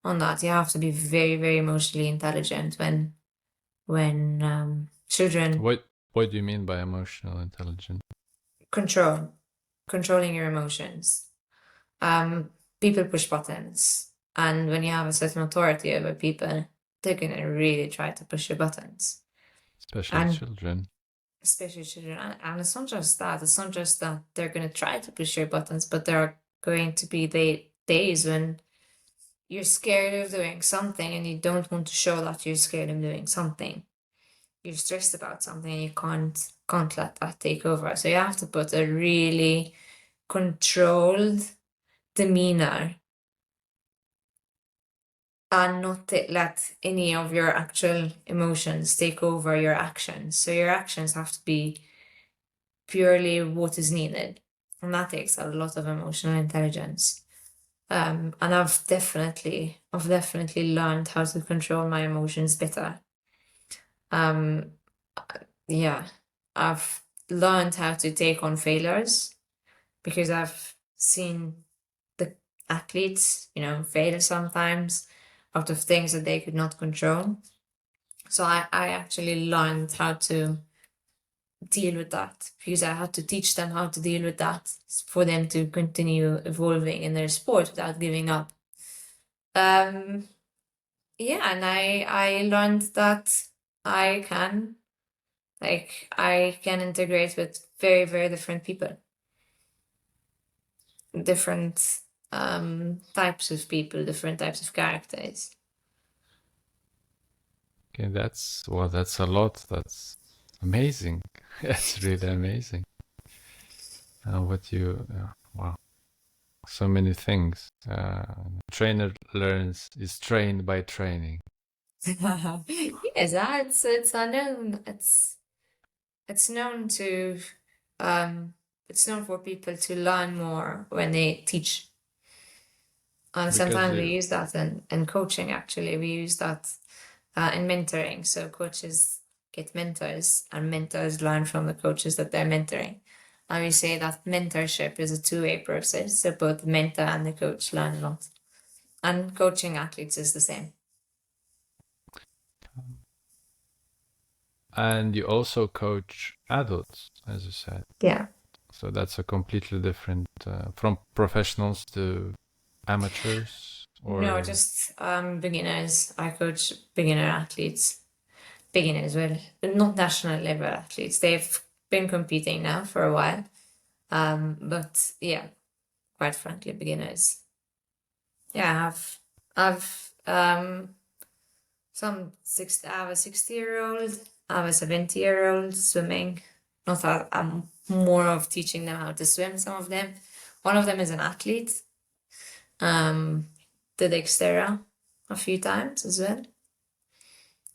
on that. You have to be very, very emotionally intelligent when children What do you mean by emotional intelligence? controlling your emotions. People push buttons, and when you have a certain authority over people, they're gonna really try to push your buttons. Especially And children. especially children. And it's not just that. It's not just that they're gonna try to push your buttons, but there are going to be the days when you're scared of doing something and you don't want to show that you're scared of doing something. You're stressed about something and you can't let that take over. So you have to put a really controlled demeanor and not let any of your actual emotions take over your actions. So your actions have to be purely what is needed, and that takes a lot of emotional intelligence. And I've definitely learned how to control my emotions better. Um, yeah, I've learned how to take on failures because I've seen the athletes, fail sometimes out of things that they could not control. So I actually learned how to deal with that because I had to teach them how to deal with that for them to continue evolving in their sport without giving up. Um, yeah, and I learned that I can I can integrate with very, very different people, different types of people, different types of characters. Okay, that's a lot. That's amazing. That's really amazing. Wow, so many things. Trainer learns is trained by training. Yes, it's unknown. It's known to it's known for people to learn more when they teach. And Because sometimes we use that in coaching, actually. We use that in mentoring. So coaches get mentors, and mentors learn from the coaches that they're mentoring. And we say that mentorship is a two-way process. So both the mentor and the coach learn a lot. And coaching athletes is the same. and you also coach adults, as you said. Yeah. So that's a completely different from professionals to amateurs, No, or just beginners. I coach beginner athletes. Beginners, well, not national level athletes. They've been competing now for a while. But yeah, quite frankly, beginners. Yeah, I've I have a 60-year-old, I have a 70-year-old swimming. Not that I'm more of teaching them how to swim, some of them. One of them is an athlete. Did XTERRA a few times as well.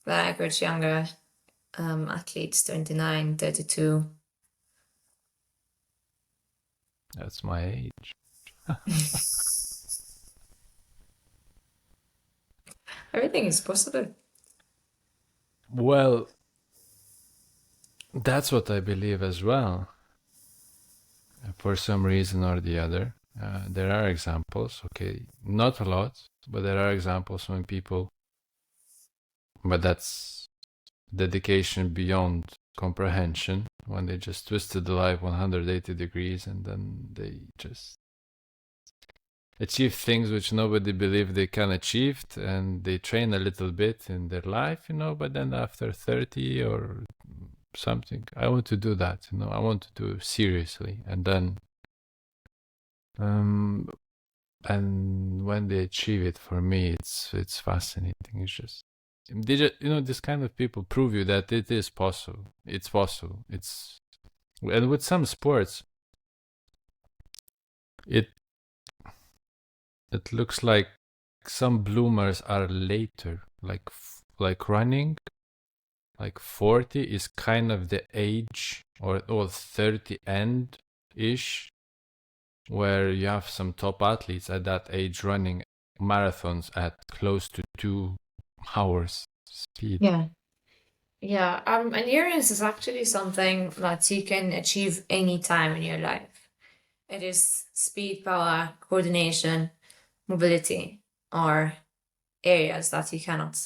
But I coach younger athletes, 29, 32. that's my age. Everything is possible. Well, that's what I believe as well. For some reason or the other, there are examples. Okay, not a lot, but there are examples when people. But that's dedication beyond comprehension, when they just twisted the life 180 degrees and then they just achieve things which nobody believed they can achieve, and they train a little bit in their life, but then after 30 or something, I want to do that, I want to do seriously, and then and when they achieve it, for me it's fascinating. It's just this kind of people prove you that it is possible. It's possible. And with some sports, it looks like some bloomers are later, like running. Like 40 is kind of the age, or 30 end ish, where you have some top athletes at that age running marathons at close to 2 hours speed. Yeah. Yeah, endurance is actually something that you can achieve any time in your life. It is speed, power, coordination, mobility, or areas that you cannot,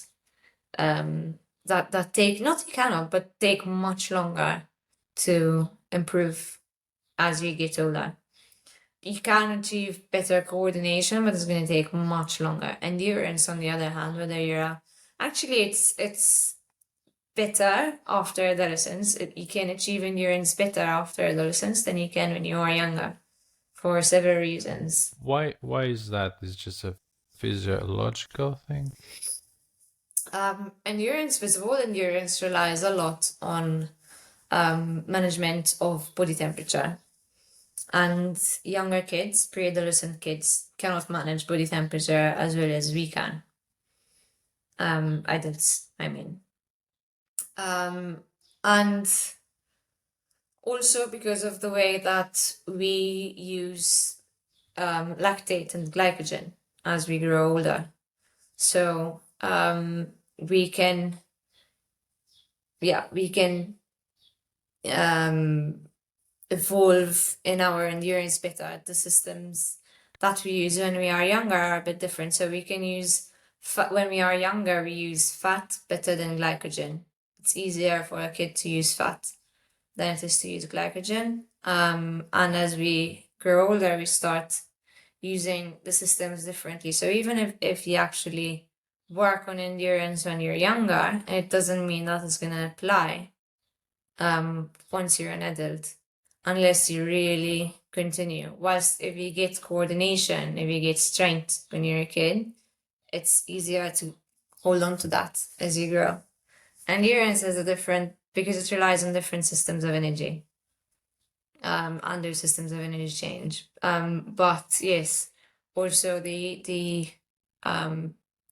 that take, not you cannot, but take much longer to improve as you get older. You can achieve better coordination, but it's going to take much longer. Endurance, on the other hand, whether you're actually, it's better after adolescence. You can achieve endurance better after adolescence than you can when you are younger, for several reasons. Why is that? It's just a physiological thing? Endurance, visible endurance, relies a lot on management of body temperature. And younger kids, pre-adolescent kids, cannot manage body temperature as well as we can. adults, I mean. And also because of the way that we use lactate and glycogen as we grow older. So we can evolve in our endurance better. The systems that we use when we are younger are a bit different. So we can use when we are younger, we use fat better than glycogen. It's easier for a kid to use fat than it is to use glycogen. And as we grow older, we start using the systems differently. So even if you actually work on endurance when you're younger, it doesn't mean that it's going to apply once you're an adult, unless you really continue. Whilst if you get coordination, if you get strength when you're a kid, it's easier to hold on to that as you grow. Endurance is a different, because it relies on different systems of energy. Under systems of energy change. But yes, also the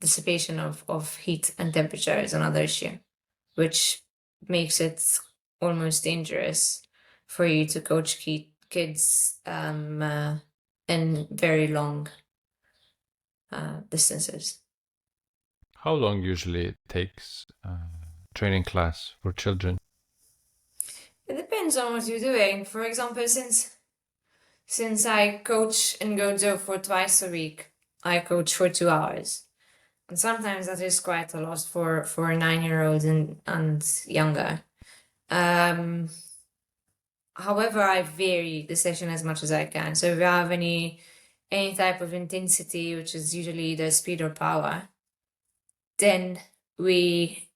dissipation of heat and temperature is another issue, which makes it almost dangerous for you to coach kids in very long distances. How long usually it takes training class for children? It depends on what you're doing. For example, since I coach in Gojo for twice a week, I coach for 2 hours. And sometimes that is quite a lot for a 9-year-old and younger. However, I vary the session as much as I can. So if you have any type of intensity, which is usually the speed or power, then we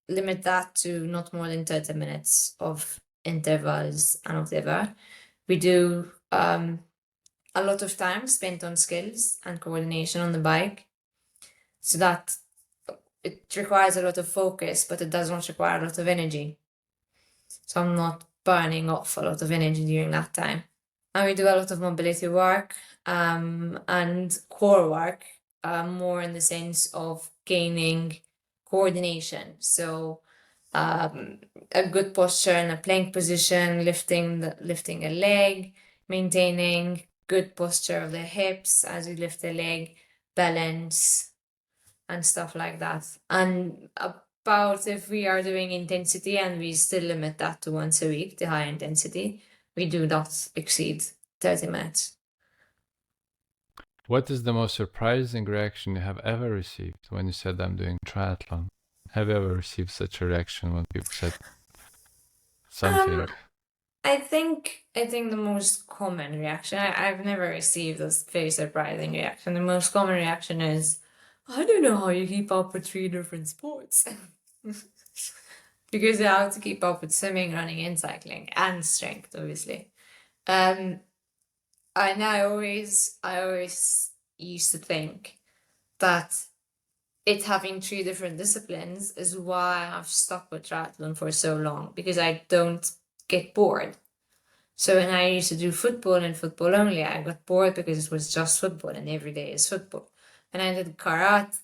limit that to not more than 30 minutes of intervals and whatever. We do a lot of time spent on skills and coordination on the bike, so that it requires a lot of focus, but it does not require a lot of energy. So I'm not burning off a lot of energy during that time. And we do a lot of mobility work and core work, more in the sense of gaining coordination. So a good posture in a plank position, lifting a leg, maintaining good posture of the hips as you lift the leg, balance, and stuff like that. And about if we are doing intensity and we still limit that to once a week, the high intensity, we do not exceed 30 minutes. What is the most surprising reaction you have ever received when you said I'm doing triathlon? Have you ever received such a reaction when people said something? I think the most common reaction, I've never received a very surprising reaction. The most common reaction is, I don't know how you keep up with 3 different sports. Because you have to keep up with swimming, running, and cycling, and strength, obviously. And I always used to think that it having 3 different disciplines is why I've stuck with triathlon for so long, because I don't get bored. So when I used to do football and football only, I got bored because it was just football and every day is football. When I did karate,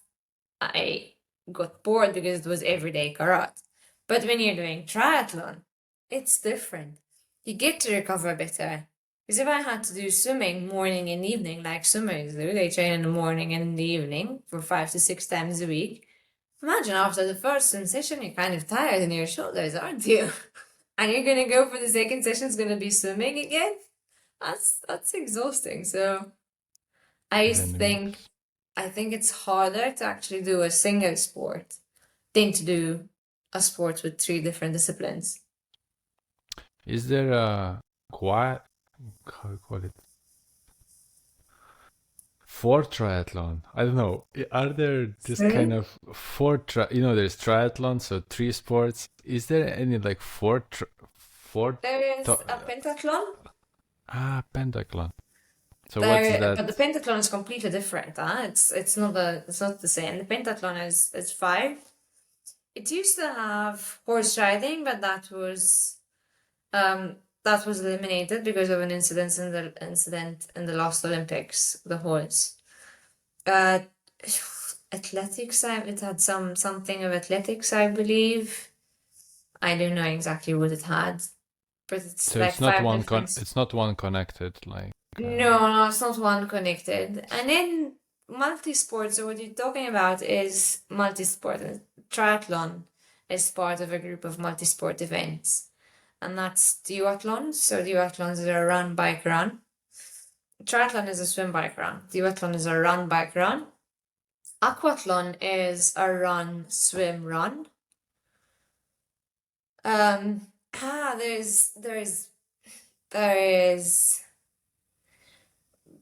I got bored because it was everyday karate. But when you're doing triathlon, it's different. You get to recover better. Because if I had to do swimming morning and evening, like swimmers do, they train in the morning and in the evening for 5 to 6 times a week. Imagine after the first swim session, you're kind of tired in your shoulders, aren't you? And you're gonna go for the second session, it's gonna be swimming again? That's exhausting. So I think it's harder to actually do a single sport than to do a sport with 3 different disciplines. Is there a how you call it? For triathlon? I don't know. Are there this kind of there's triathlon, so 3 sports. Is there any like four? There is a pentathlon. Pentathlon. So what's that? But the pentathlon is completely different. It's not the same. The pentathlon is 5. It used to have horse riding, but that was eliminated because of an incident in the last Olympics. The horse. athletics. It had something of athletics, I believe. I don't know exactly what it had, but it's So like it's not 5 one different. it's not one connected like No, it's not one connected. And then multisport, so what you're talking about is multisport. And triathlon is part of a group of multisport events. And that's duathlons. So duathlons are a run, bike, run. Triathlon is a swim, bike, run. Duathlon is a run, bike, run. Aquathlon is a run, swim, run. There's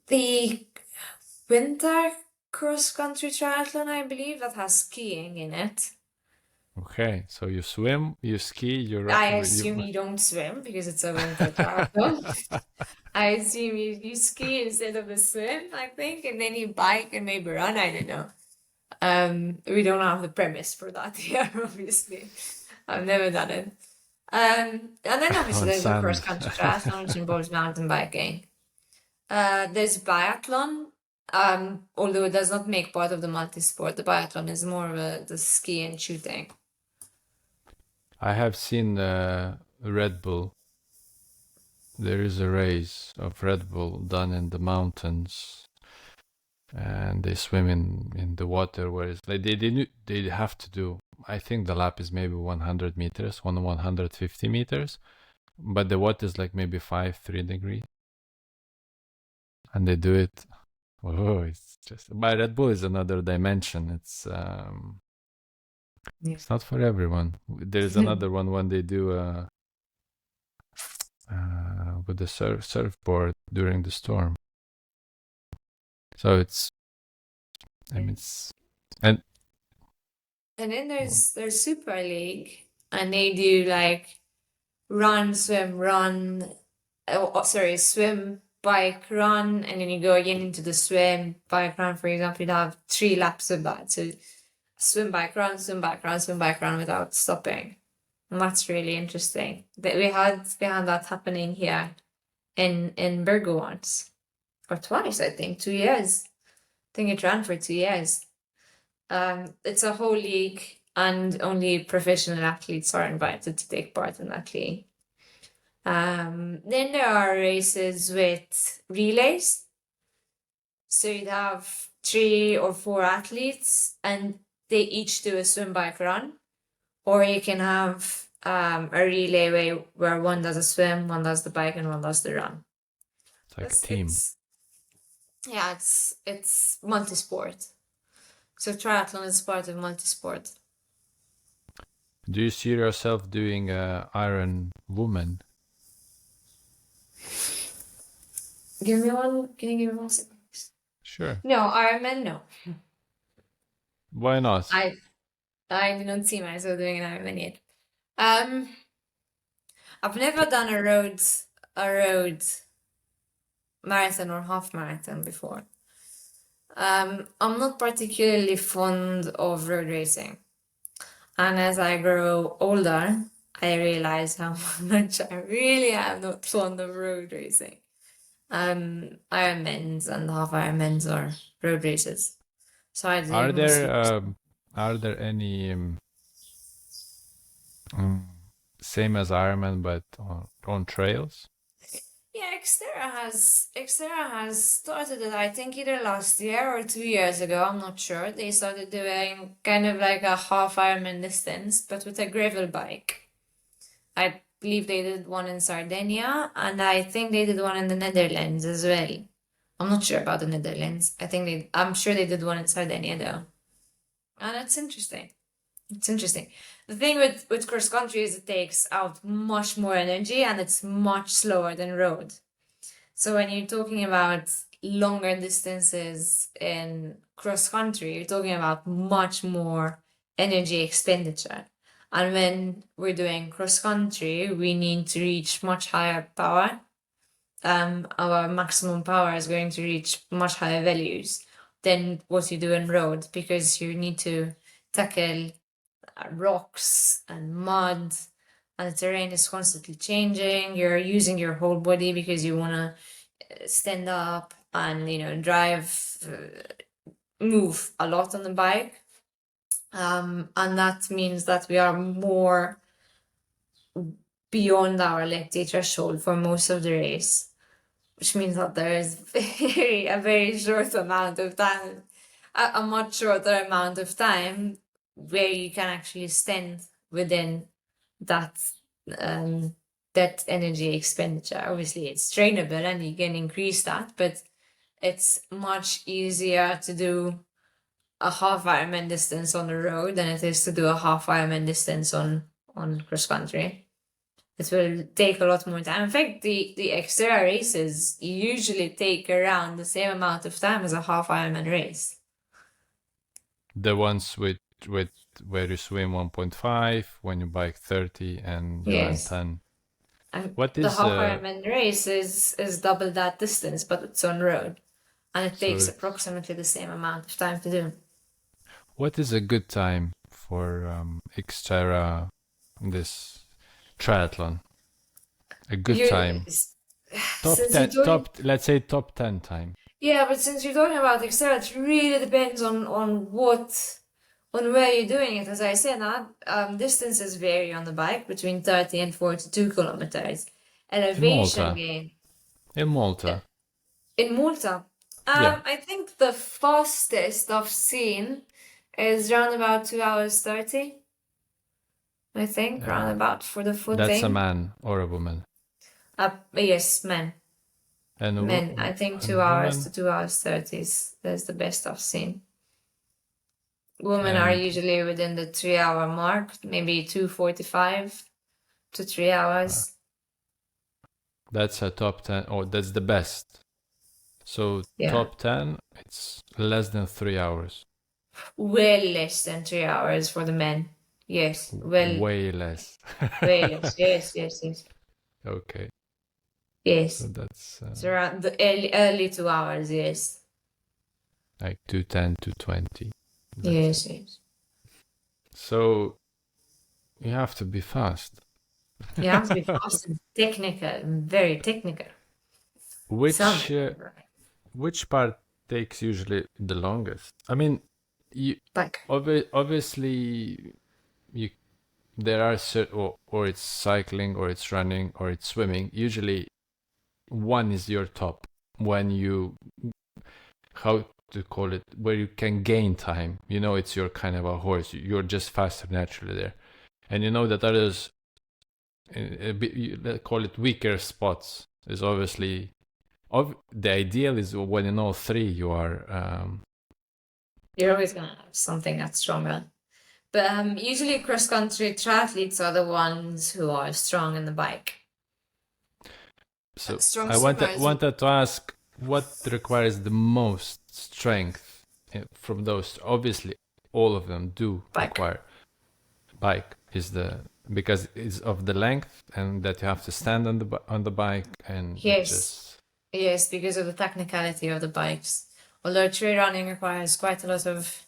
the winter cross-country triathlon, I believe, that has skiing in it. Okay, so you swim, you ski, I assume you don't swim because it's a winter triathlon. I assume you ski instead of a swim, I think, and then you bike and maybe run. I don't know. We don't have the premise for that here, obviously. I've never done it. And then obviously On there's the sand. cross-country triathlon, which involves mountain biking. There's biathlon, although it does not make part of the multisport. The biathlon is more of the ski and shooting. I have seen Red Bull. There is a race of Red Bull done in the mountains, and they swim in the water. Whereas like they have to do. I think the lap is maybe 100 meters, 150 meters, but the water is like maybe 3 degrees, and they do it. Oh, it's just. But Red Bull is another dimension. It's Yeah. it's not for everyone. There's another one when they do with the surfboard during the storm. So it's, I mean, it's, and And then there's Super League, and they do like run, swim, run. Swim, bike, run, and then you go again into the swim, bike, run. For example, you'd have 3 laps of that. So swim, bike, run, swim, bike, run, swim, bike, run without stopping. And that's really interesting. That we had that happening here in Burgo once or twice, I think, 2 years. I think it ran for 2 years. It's a whole league, and only professional athletes are invited to take part in that league. Then there are races with relays. So you'd have 3 or 4 athletes, and they each do a swim, bike, run. Or you can have a relay where one does a swim, one does the bike, and one does the run. it's like a team. It's multisport. So triathlon is part of multisport. Do you see yourself doing Iron Woman? Can you give me 1 second? Sure. No, Ironman, no. Why not? I do not see myself doing an Ironman yet. I've never done a road marathon or half marathon before. I'm not particularly fond of road racing. And as I grow older, I realize how much I really am not fond of road racing. Ironmans and half Ironmans are road races. So I do Are there any same as Ironman but on trails? Yeah, XTERRA has started it, I think either last year or 2 years ago, I'm not sure. They started doing kind of like a half Ironman distance, but with a gravel bike. I believe they did one in Sardinia, and I think they did one in the Netherlands as well. I'm not sure about the Netherlands. I'm sure they did one in Sardinia though. And it's interesting. It's interesting. The thing with cross country is it takes out much more energy and it's much slower than road. So when you're talking about longer distances in cross country, you're talking about much more energy expenditure. And when we're doing cross country, we need to reach much higher power. Our maximum power is going to reach much higher values than what you do in road, because you need to tackle rocks and mud, and the terrain is constantly changing. You're using your whole body because you want to stand up and drive move a lot on the bike. And that means that we are more beyond our lactate threshold for most of the race, which means that there is a very short amount of time, a much shorter amount of time where you can actually stand within that that energy expenditure. Obviously, it's trainable and you can increase that, but it's much easier to do a half Ironman distance on the road than it is to do a half Ironman distance on cross country. It will take a lot more time. In fact, the XTERRA races usually take around the same amount of time as a half Ironman race. The ones with where you swim 1.5, when you bike 30, and you run Yes. 10. And What the is half Ironman race is double that distance, but it's on road, and it So takes it's- approximately the same amount of time to do. what is a good time for XTERRA, this triathlon? A good You, time. Top since 10, you're talking, let's say top 10 time. yeah, but since you're talking about XTERRA, it really depends on where you're doing it. As I said, distances vary on the bike between 30 and 42 kilometers. In Elevation Malta. gain In Malta. in Malta. Yeah. I think the fastest I've seen is around about 2 hours 30. I think round about for the full That's a thing. man or a woman. Yes, men. And a Men. I think 2 hours to 2 hours 30 is the best I've seen. Women are And- usually within the 3 hour mark, maybe 2:45 to 3 hours. That's a top 10. Oh, that's the best. So Yeah. top 10, it's less than 3 hours. Well less than 3 hours for the men. Yes. Well, Way less. way less. Yes, yes, yes. Okay. Yes. So that's It's around the early 2 hours, yes. like 210, 220. Yes, yes. So you have to be fast. You have to be fast and technical, very technical. Which Some- which part takes usually the longest? I mean, you Like, obviously there are or it's cycling or it's running or it's swimming. Usually one is your top when you, how to call it, where you can gain time. You know, it's your kind of a horse. You're just faster naturally there. And you know that others, let's call it weaker spots, is obviously, the ideal is when in all three you are. you're always gonna have something that's stronger. But usually cross-country triathletes are the ones who are strong in the bike. So Strong I swimmers. wanted to ask what requires the most strength from those. Obviously, all of them do Bike. require. Bike is because it's of the length and that you have to stand on the bike and Yes. just. Yes, because of the technicality of the bikes. Although trail running requires quite a lot of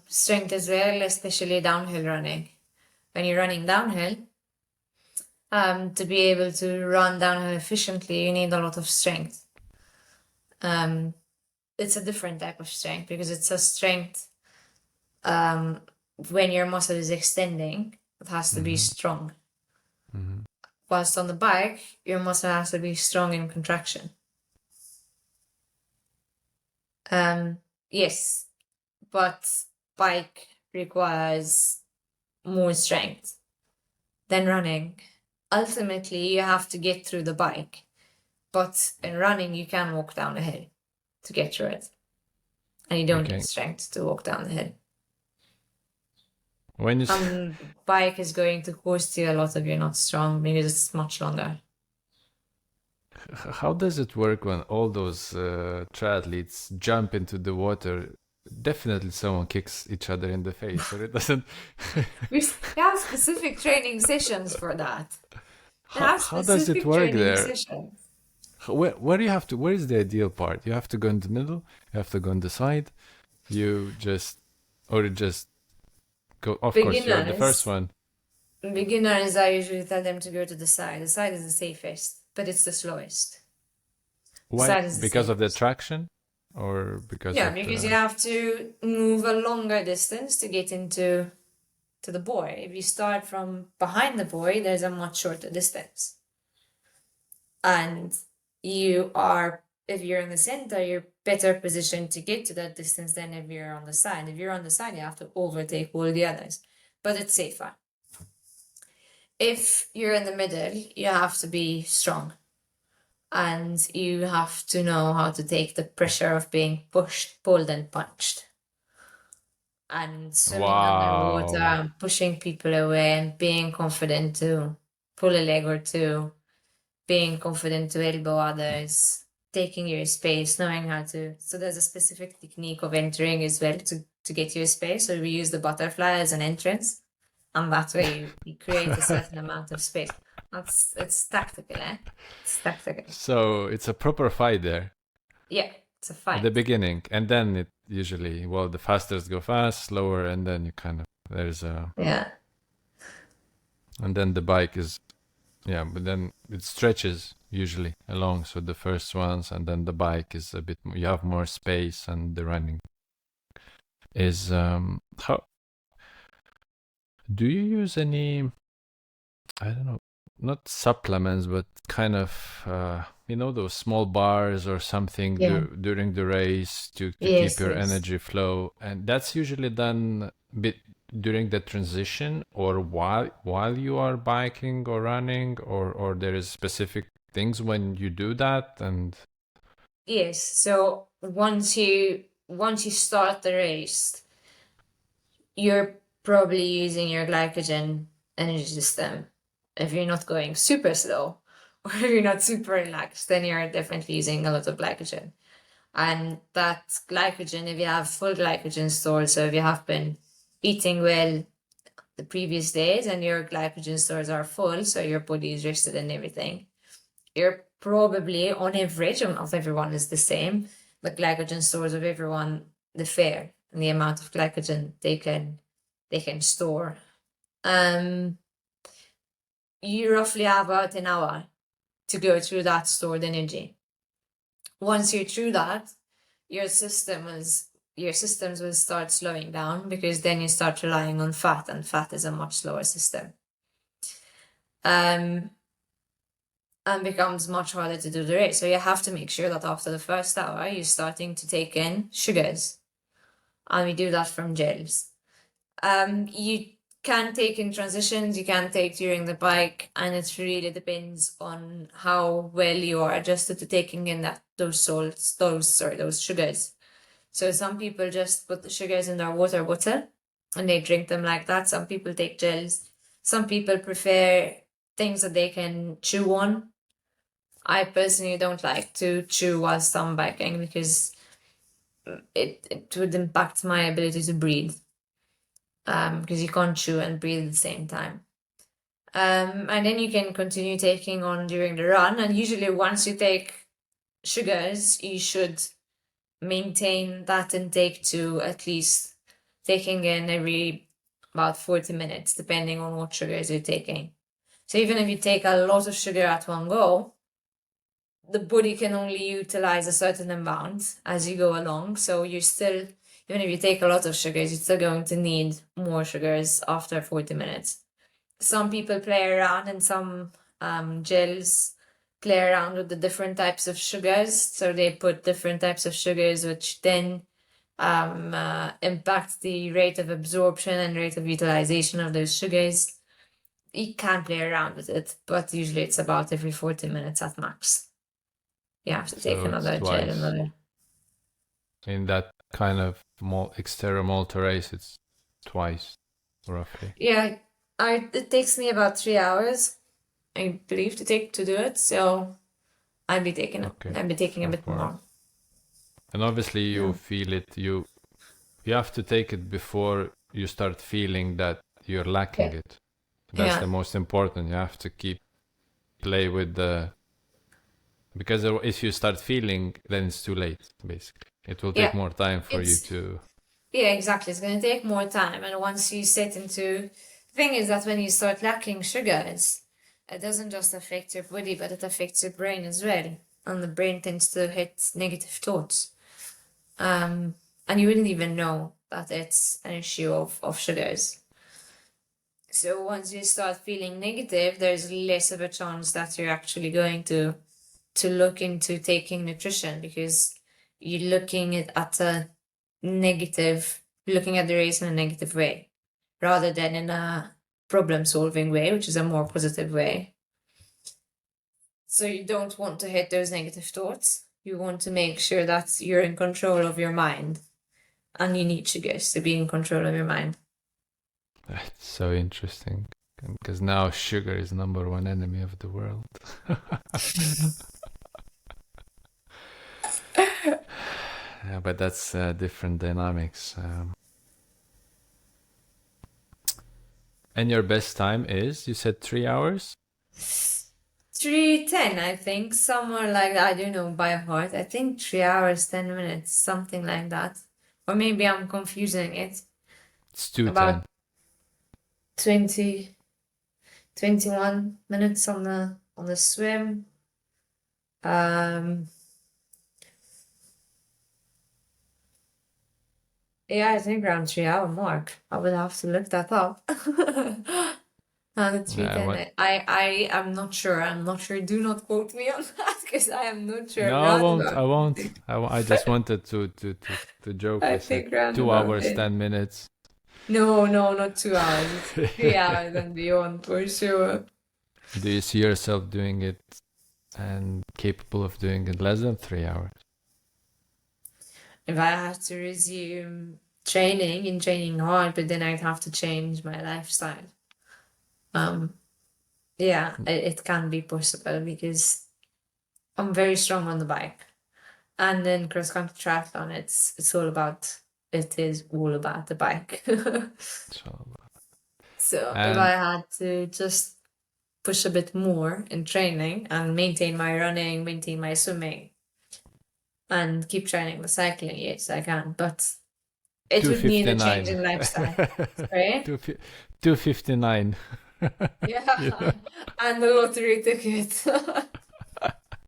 strength as well, especially downhill running. When you're running downhill, to be able to run downhill efficiently, you need a lot of strength. It's a different type of strength because it's a strength when your muscle is extending, it has to be strong. Whilst on the bike, your muscle has to be strong in contraction. Yes, but bike requires more strength than running. Ultimately, you have to get through the bike, but in running, you can walk down a hill to get through it, and you don't Okay. need strength to walk down the hill. When you Bike is going to cost you a lot if you're not strong because it's much longer. how does it work when all those triathletes jump into the water? Definitely someone kicks each other in the face, or it doesn't. We have specific training sessions for that. How does it work there? Sessions. Where do you have to? Where is the ideal part? You have to go in the middle. You have to go on the side. You just go. Of course, you're the first one. Beginners, I usually tell them to go to the side. The side is the safest, but it's the slowest. Why? Side is the Because of the safest. traction. or because Yeah, of because you the... have to move a longer distance to get into the buoy. If you start from behind the buoy, there's a much shorter distance. And if you're in the center, you're better positioned to get to that distance than if you're on the side. If you're on the side, you have to overtake all the others, but it's safer. If you're in the middle, you have to be strong and you have to know how to take the pressure of being pushed, pulled, and punched. And swimming underwater Wow. and pushing people away and being confident to pull a leg or two, being confident to elbow others, taking your space, knowing how to. So there's a specific technique of entering as well to get your space. So we use the butterfly as an entrance, and that way you create a certain amount of space. It's tactical, eh? It's tactical. So it's a proper fight there Yeah, it's a at the fight. beginning, and then it usually, well, the fastest go fast, slower, and then you kind of, there's a, Yeah. and then the bike is, yeah, but then it stretches usually along. So the first ones, and then the bike is a bit more, you have more space, and the running is, how do you use any, I don't know, not supplements, but kind of, those small bars or something Yeah. during the race to Yes, keep your yes. energy flow? And that's usually done during the transition, or while you are biking or running, or there is specific things when you do that. And Yes. So once you start the race, you're probably using your glycogen energy system. If you're not going super slow or if you're not super relaxed, then you're definitely using a lot of glycogen. And that glycogen, if you have full glycogen stores, so if you have been eating well the previous days and your glycogen stores are full, so your body is rested and everything, you're probably on average, not everyone is the same, the glycogen stores of everyone differ and the amount of glycogen they can store. You roughly have about an hour to go through that stored energy. Once you're through that, your systems will start slowing down, because then you start relying on fat, and fat is a much slower system. And becomes much harder to do the race. So you have to make sure that after the first hour, you're starting to take in sugars. And we do that from gels. You can take in transitions, you can take during the bike, and it really depends on how well you are adjusted to taking in those sugars. So some people just put the sugars in their water bottle and they drink them like that. Some people take gels. Some people prefer things that they can chew on. I personally don't like to chew whilst I'm biking, because it would impact my ability to breathe. Because you can't chew and breathe at the same time. And then you can continue taking on during the run. And usually once you take sugars, you should maintain that intake to at least taking in every about 40 minutes, depending on what sugars you're taking. So even if you take a lot of sugar at one go, the body can only utilize a certain amount as you go along. So you're still, even if you take a lot of sugars, you're still going to need more sugars after 40 minutes. Some people play around, and some gels play around with the different types of sugars. So they put different types of sugars, which then impact the rate of absorption and rate of utilization of those sugars. You can play around with it, but usually it's about every 40 minutes at max. You have to take so it's another gel, twice another. in that kind of XTERRA Malta race. It's twice roughly. Yeah, it takes me about 3 hours, I believe, to do it. So I'll be taking Okay. a bit more. And obviously you Yeah. feel it. You have to take it before you start feeling that you're lacking Yeah. it. That's Yeah. the most important. You have to play with because if you start feeling, then it's too late, basically. It will take Yeah. more time for you It's to... Yeah, exactly. It's going to take more time. And once you set into, the thing is that when you start lacking sugars, it doesn't just affect your body, but it affects your brain as well. And the brain tends to hit negative thoughts. And you wouldn't even know that it's an issue of sugars. So once you start feeling negative, there's less of a chance that you're actually going to look into taking nutrition, because you're looking at a negative, looking at the race in a negative way rather than in a problem solving way, which is a more positive way. So you don't want to hit those negative thoughts. You want to make sure that you're in control of your mind, and you need sugars to be in control of your mind. That's so interesting. Because now sugar is number one enemy of the world. Yeah, but that's different dynamics. And your best time is, you said 3 hours? 3:10, I think, somewhere like that. I don't know by heart. I think 3 hours, 10 minutes, something like that. Or maybe I'm confusing it. It's 2:10. About 20, 21 minutes on the swim. Yeah, I think around 3 hour mark. I would have to look that up. And the Yeah, 3:10, I am not sure. I'm not sure. Do not quote me on that, because I am not sure. No, I won't. I won't. I just wanted to joke. I I said think round 2 about hours, it. 10 minutes. No, not 2 hours. It's 3 hours and beyond for sure. Do you see yourself doing it and capable of doing it less than 3 hours? If I had to resume training hard, but then I'd have to change my lifestyle. Yeah, it can be possible, because I'm very strong on the bike, and then cross country triathlon, it's all about, it is all about the bike. So if I had to just push a bit more in training and maintain my running, maintain my swimming, and keep training the cycling, yes, I can. But it would mean a change in lifestyle. Right? 259. Yeah. And the lottery ticket.